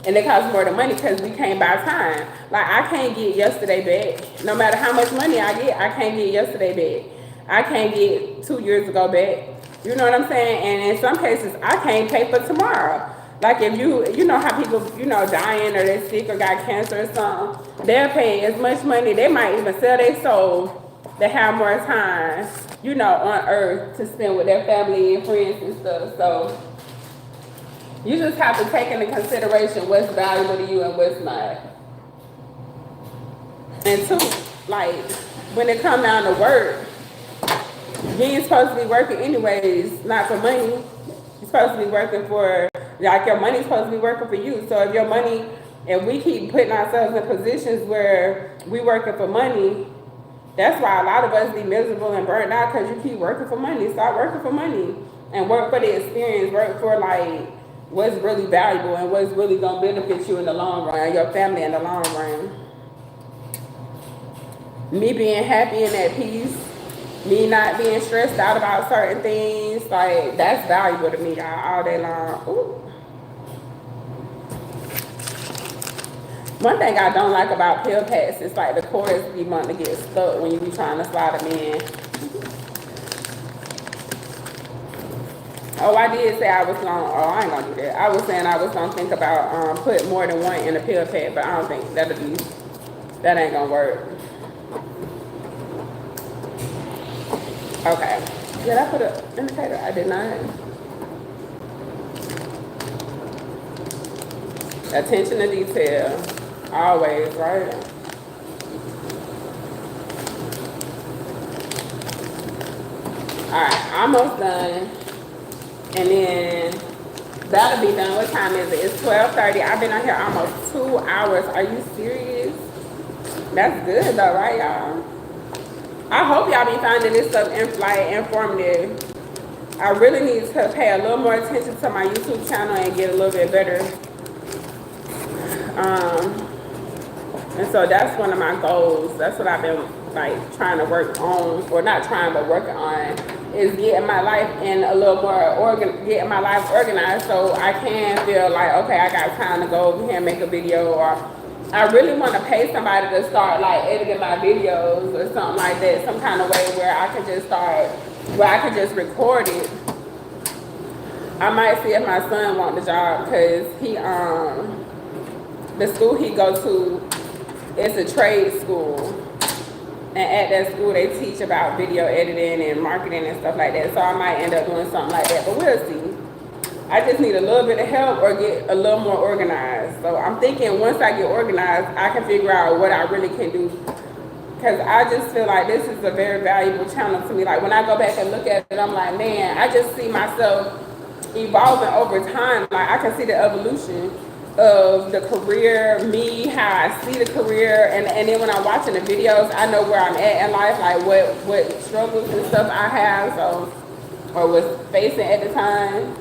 And it costs more than money because we can't buy time. Like, I can't get yesterday back. No matter how much money I get, I can't get yesterday back. I can't get 2 years ago back. You know what I'm saying? And in some cases, I can't pay for tomorrow. Like if you know how people, you know, dying or they're sick or got cancer or something, they'll pay as much money. They might even sell their soul to have more time, you know, on earth to spend with their family and friends and stuff. So you just have to take into consideration what's valuable to you and what's not. And two, like when it comes down to work, you ain't supposed to be working anyways, not for money. You're supposed to be working for, like, your money's supposed to be working for you. So if your money, and we keep putting ourselves in positions where we working for money, that's why a lot of us be miserable and burnt out because you keep working for money. Start working for money and work for the experience, work for like what's really valuable and what's really gonna benefit you in the long run, and your family in the long run. Me being happy and at peace, me not being stressed out about certain things, like that's valuable to me, y'all, all day long. Ooh. One thing I don't like about pill packs is like the cords be wanting to get stuck when you be trying to slide them in. Oh, I did say I was gonna, oh, I ain't gonna do that. I was saying I was gonna think about put more than one in a pill pack, but I don't think that ain't gonna work. Okay. Did I put an indicator? I did not. Attention to detail. Always, right? Alright, almost done. And then that'll be done. What time is it? It's 12:30. I've been out here almost 2 hours. Are you serious? That's good though, right, y'all? I hope y'all be finding this stuff informative. I really need to pay a little more attention to my YouTube channel and get a little bit better. And so that's one of my goals. That's what I've been like trying to work on, or not trying, but working on, is getting my life in a little more getting my life organized so I can feel like, okay, I got time to go over here and make a video, or I really want to pay somebody to start like editing my videos or something like that, some kind of way where I can just record it. I might see if my son want the job, because the school he go to, it's a trade school, and at that school they teach about video editing and marketing and stuff like that. So I might end up doing something like that, but we'll see. I just need a little bit of help or get a little more organized. So I'm thinking once I get organized, I can figure out what I really can do. Because I just feel like this is a very valuable channel to me. Like when I go back and look at it, I'm like, man, I just see myself evolving over time. Like I can see the evolution of the career, me, how I see the career. And then when I'm watching the videos, I know where I'm at in life, like what struggles and stuff I have, so, or was facing at the time.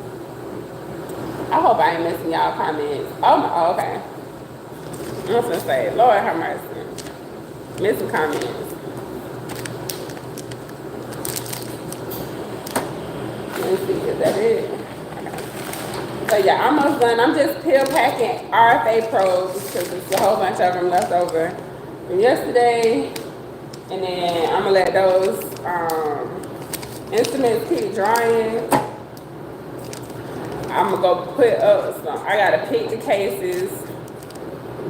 I hope I ain't missing y'all comments. Oh, okay. I was gonna say, Lord have mercy. Missing comments. Let's see, is that it? Okay. So yeah, almost done. I'm just peel packing RFA probes because there's a whole bunch of them left over from yesterday. And then I'm gonna let those instruments keep drying. I'm gonna go put up some, I gotta pick the cases,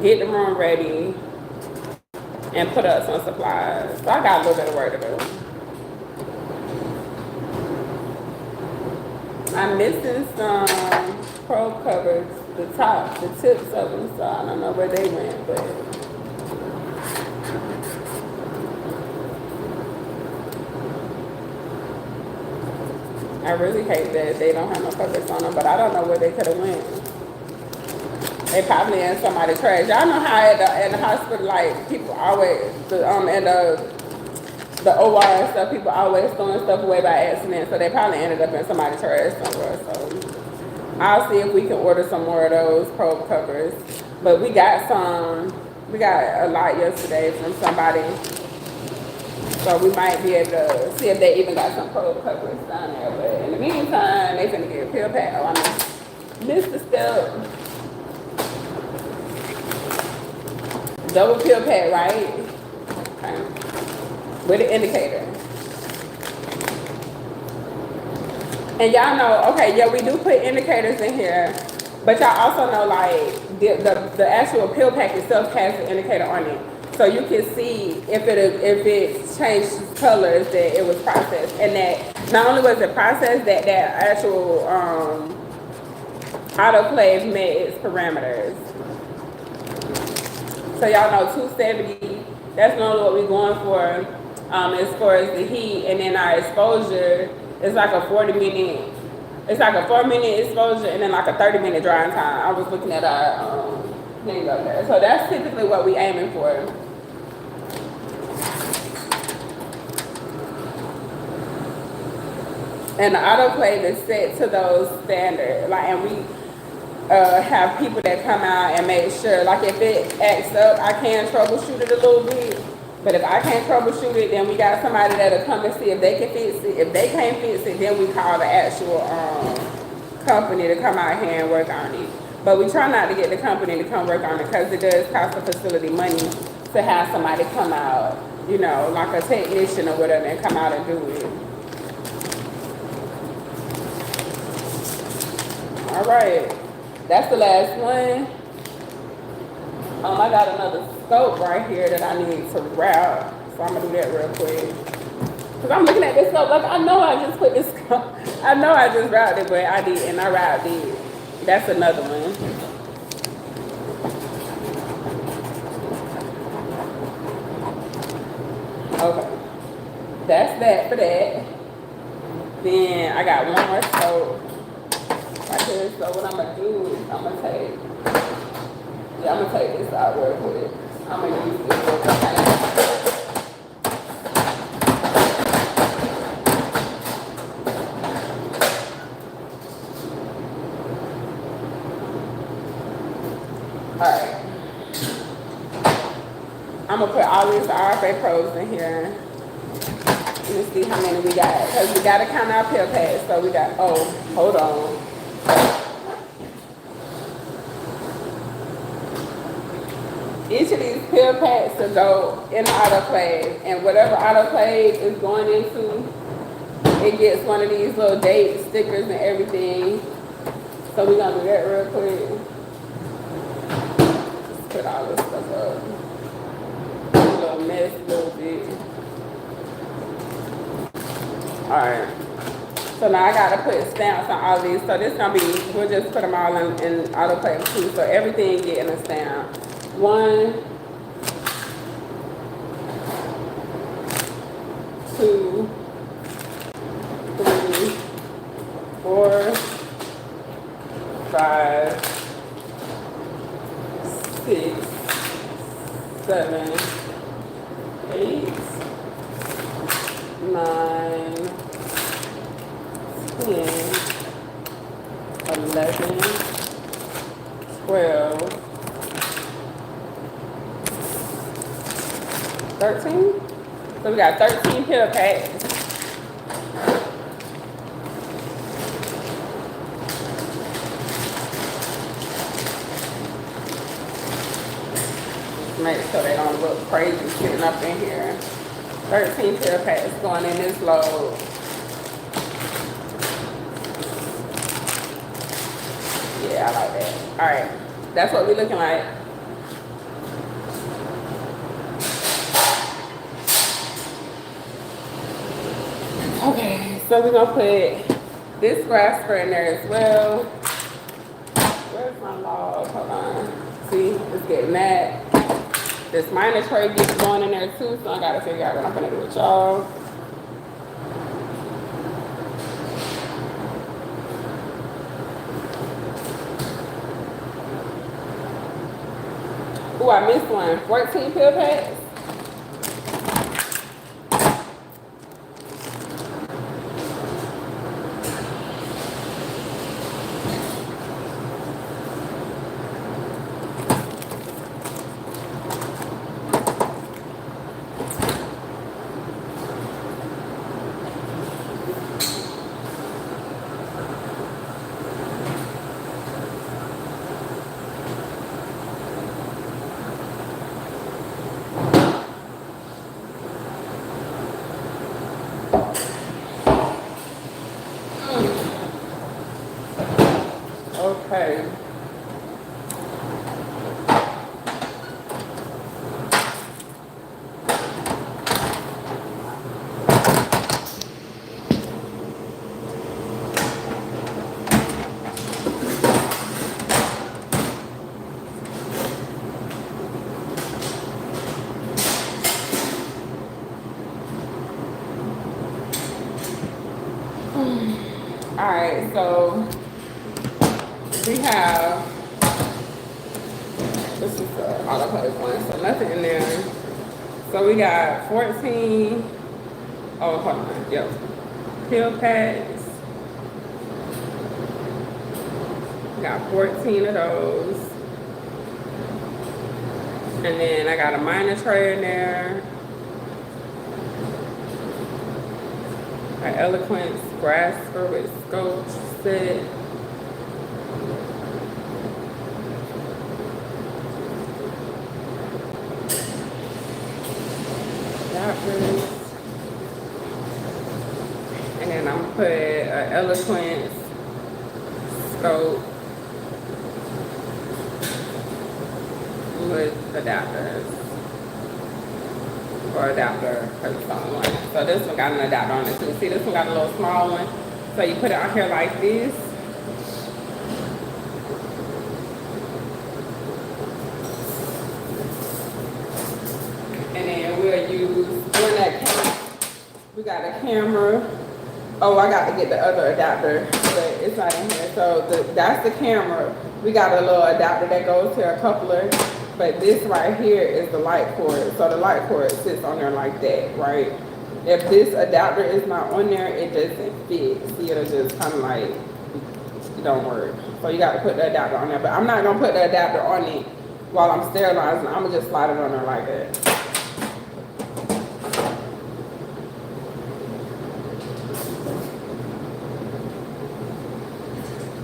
get the room ready, and put up some supplies. So I got a little bit of work to do. I'm missing some probe covers, the tips of them, so I don't know where they went, but. I really hate that they don't have no covers on them, but I don't know where they could have went. They probably in somebody's trash. Y'all know how at the hospital, like people always, in the OR and stuff, people always throwing stuff away by accident. So they probably ended up in somebody's trash somewhere. So I'll see if we can order some more of those probe covers. But we got a lot yesterday from somebody. So we might be able to see if they even got some probe covers down there. But in the meantime, they finna get a peel pack. Oh, I missed the step. Double peel pack, right? Okay. With an indicator. And y'all know, okay, yeah, we do put indicators in here. But y'all also know, like, the actual peel pack itself has an indicator on it. So you can see if it changed colors, that it was processed, and that not only was it processed, that actual autoclave met its parameters. So y'all know 270. That's normally what we're going for as far as the heat, and then our exposure is like a 40-minute. It's like a 4-minute exposure, and then like a 30-minute drying time. I was looking at our thing up there. So that's typically what we're aiming for. And the autoclave is set to those standards. Like, and we have people that come out and make sure, like if it acts up, I can troubleshoot it a little bit. But if I can't troubleshoot it, then we got somebody that'll come and see if they can fix it. If they can't fix it, then we call the actual company to come out here and work on it. But we try not to get the company to come work on it because it does cost the facility money to have somebody come out, you know, like a technician or whatever, and come out and do it. All right, that's the last one. I got another scope right here that I need to route, so I'm gonna do that real quick. Cause I'm looking at this scope like I know I just put this scope. I know I just routed it, but I did, and I routed it. That's another one. Okay, that's that for that. Then I got one more scope. Okay, so what I'm gonna do is I'm gonna take this out real quick. I'm gonna use this real quick. Alright. I'm gonna put all these RFA probes in here. Let me see how many we got. Because we gotta count our peel pads. So we got, oh, hold on. each of these pill packs to go in autoclave, and whatever autoclave is going into, it gets one of these little date stickers and everything. So we're gonna do that real quick. Just put all this stuff up. A little mess, a little bit. Alright. So now I gotta put stamps on all these. So this gonna be, we'll just put them all in autoclave too. So everything getting a stamp. 1, 2, 3, 4, 5, 6, 7, 8, 9, 10, 11, 12, 13. So we got 13 pill packs. Make sure they don't look crazy sitting up in here. 13 pill packs going in this load. Yeah, I like that. All right, that's what we're looking like. Okay, so we're gonna put this grasper in there as well. Where's my log? Hold on. See, it's getting that. This minor tray gets going in there too, so I gotta figure out what I'm gonna do with y'all. Ooh, I missed one. 14 pill packs. Okay. All right, so we have, this is the autoclave one, so nothing in there. So we got 14, oh, hold on, yep, pill packs. We got 14 of those. And then I got a minor tray in there. Our Eloquence grasper with scope set. And then I'm gonna put an Eloquence scope with adapters. Or adapter for the small one. So this one got an adapter on it too. See, this one got a little small one. So you put it on here like this. And then we'll use, when that case, we got a camera. Oh, I got to get the other adapter, but it's not in here. So that's the camera. We got a little adapter that goes to a coupler. But this right here is the light cord. So the light cord sits on there like that, right? If this adapter is not on there, it doesn't fit. See, it'll just kind of like, it don't work. So you got to put the adapter on there. But I'm not going to put the adapter on it while I'm sterilizing. I'm going to just slide it on there like that.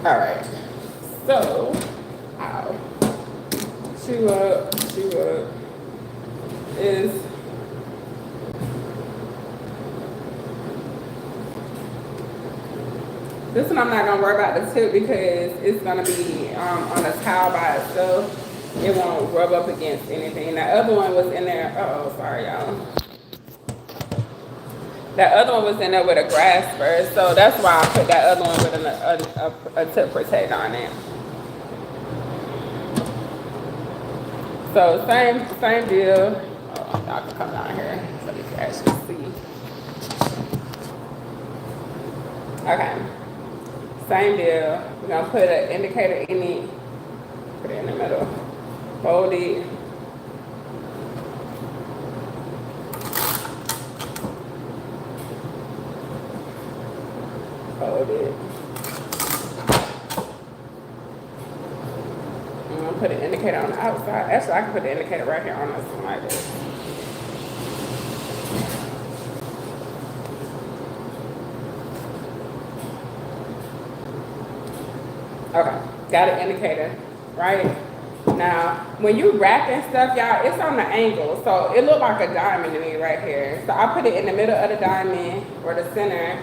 All right. So, ow. Chew up. mess you up is this one. I'm not gonna worry about the tip because it's gonna be on a towel by itself. It won't rub up against anything. The other one was in there. Uh oh, sorry y'all. That other one was in there with a grass first, so that's why I put that other one with a tip protect on it. So same deal. Oh, y'all can come down here so you can actually see. Okay, same deal. We're gonna put an indicator in it. Put it in the middle. Fold it. Fold it. I'm gonna put an indicator on the outside. Actually, I can put the indicator right here on this one like this. Okay, got an indicator, right? Now, when you wrapping stuff, y'all, it's on the angle. So it looked like a diamond to me right here. So I put it in the middle of the diamond or the center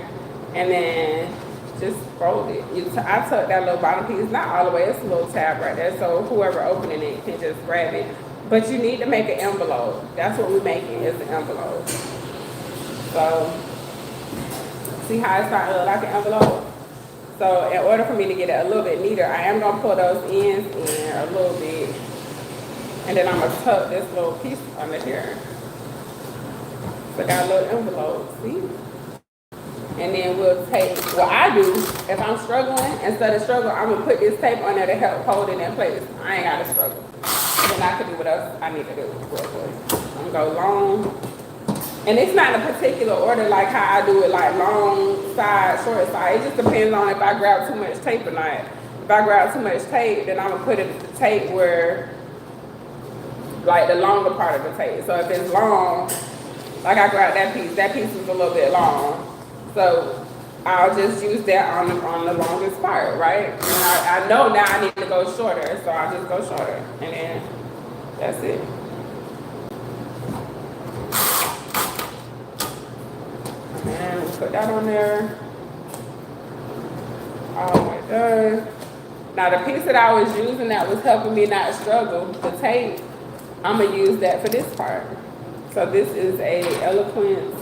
and then just fold it. I tuck that little bottom piece, not all the way, it's a little tab right there. So whoever opening it can just grab it. But you need to make an envelope. That's what we're making is an envelope. So see how it's starting to look like an envelope? So in order for me to get it a little bit neater, I am gonna pull those ends in a little bit. And then I'm gonna tuck this little piece under here. So I got a little envelope, see? And then we'll take, what I do, if I'm struggling, instead of struggle, I'm gonna put this tape on there to help hold it in place. I ain't gotta struggle. Then I can do what else I need to do real quick. I'm gonna go long. And it's not in a particular order like how I do it, like long side, short side. It just depends on if I grab too much tape or not. If I grab too much tape, then I'm gonna put it the tape where, like the longer part of the tape. So if it's long, like I grabbed that piece was a little bit long. So I'll just use that on the longest part, right? And I know now I need to go shorter, so I'll just go shorter. And then that's it. And we'll put that on there. All the way done. Now the piece that I was using that was helping me not struggle, the tape, I'm gonna use that for this part. So this is a Eloquence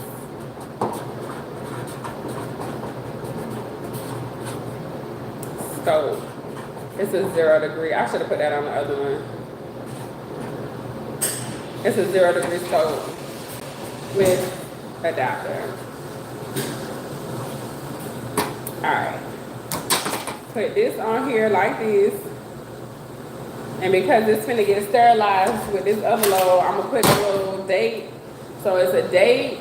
scope. It's a 0 degree. I should have put that on the other one. It's a 0 degree scope with adapter. Alright, put this on here like this, and because it's finna get sterilized with this envelope, I'm gonna put a little date. So it's a date,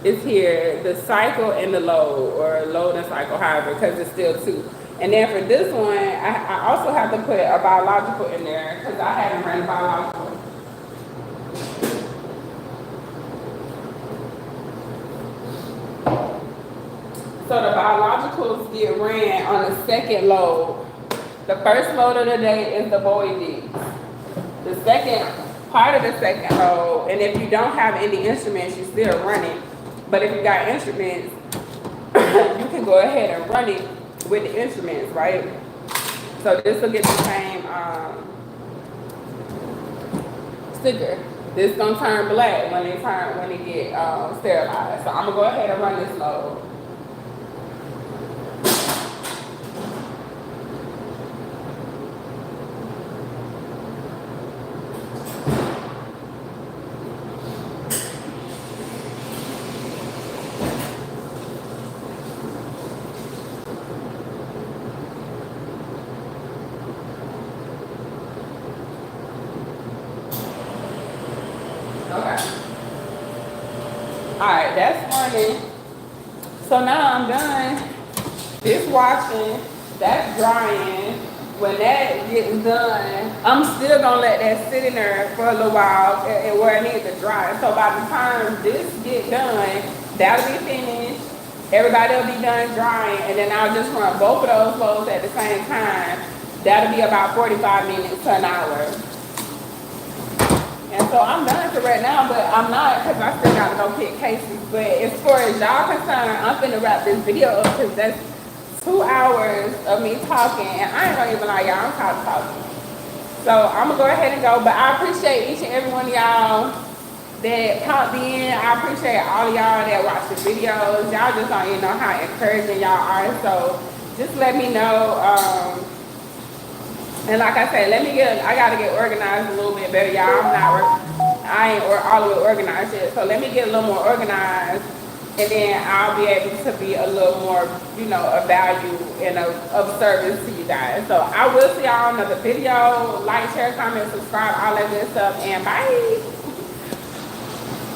it's here, the cycle and the load, or load and cycle, however, because it's still 2. And then for this one, I also have to put a biological in there, because I haven't ran biological. So the biologicals get ran on the second load. The first load of the day is the Bowie Dix. The second part of the second load, and if you don't have any instruments, you still run it. But if you got instruments, you can go ahead and run it with the instruments, right? So this will get the same sticker. This gonna turn black when it get sterilized. So I'm gonna go ahead and run this load. Alright, that's running. So now I'm done. This washing, that's drying. When that gets done, I'm still gonna let that sit in there for a little while and where it needs to dry. So by the time this get done, that'll be finished. Everybody will be done drying, and then I'll just run both of those loads at the same time. That'll be about 45 minutes to an hour. And so I'm done for right now, but I'm not because I still gotta go pick cases. But as far as y'all concerned, I'm finna wrap this video up because that's 2 hours of me talking, and I ain't gonna even lie, y'all, I'm tired of talking. So I'm gonna go ahead and go, but I appreciate each and every one of y'all that popped in. I appreciate all of y'all that watch the videos. Y'all just don't even know how encouraging y'all are. So just let me know. And like I said, I gotta get organized a little bit better, y'all. I ain't all the way organized yet. So let me get a little more organized, and then I'll be able to be a little more, of value and of service to you guys. So I will see y'all on another video. Like, share, comment, subscribe, all that good stuff, and bye.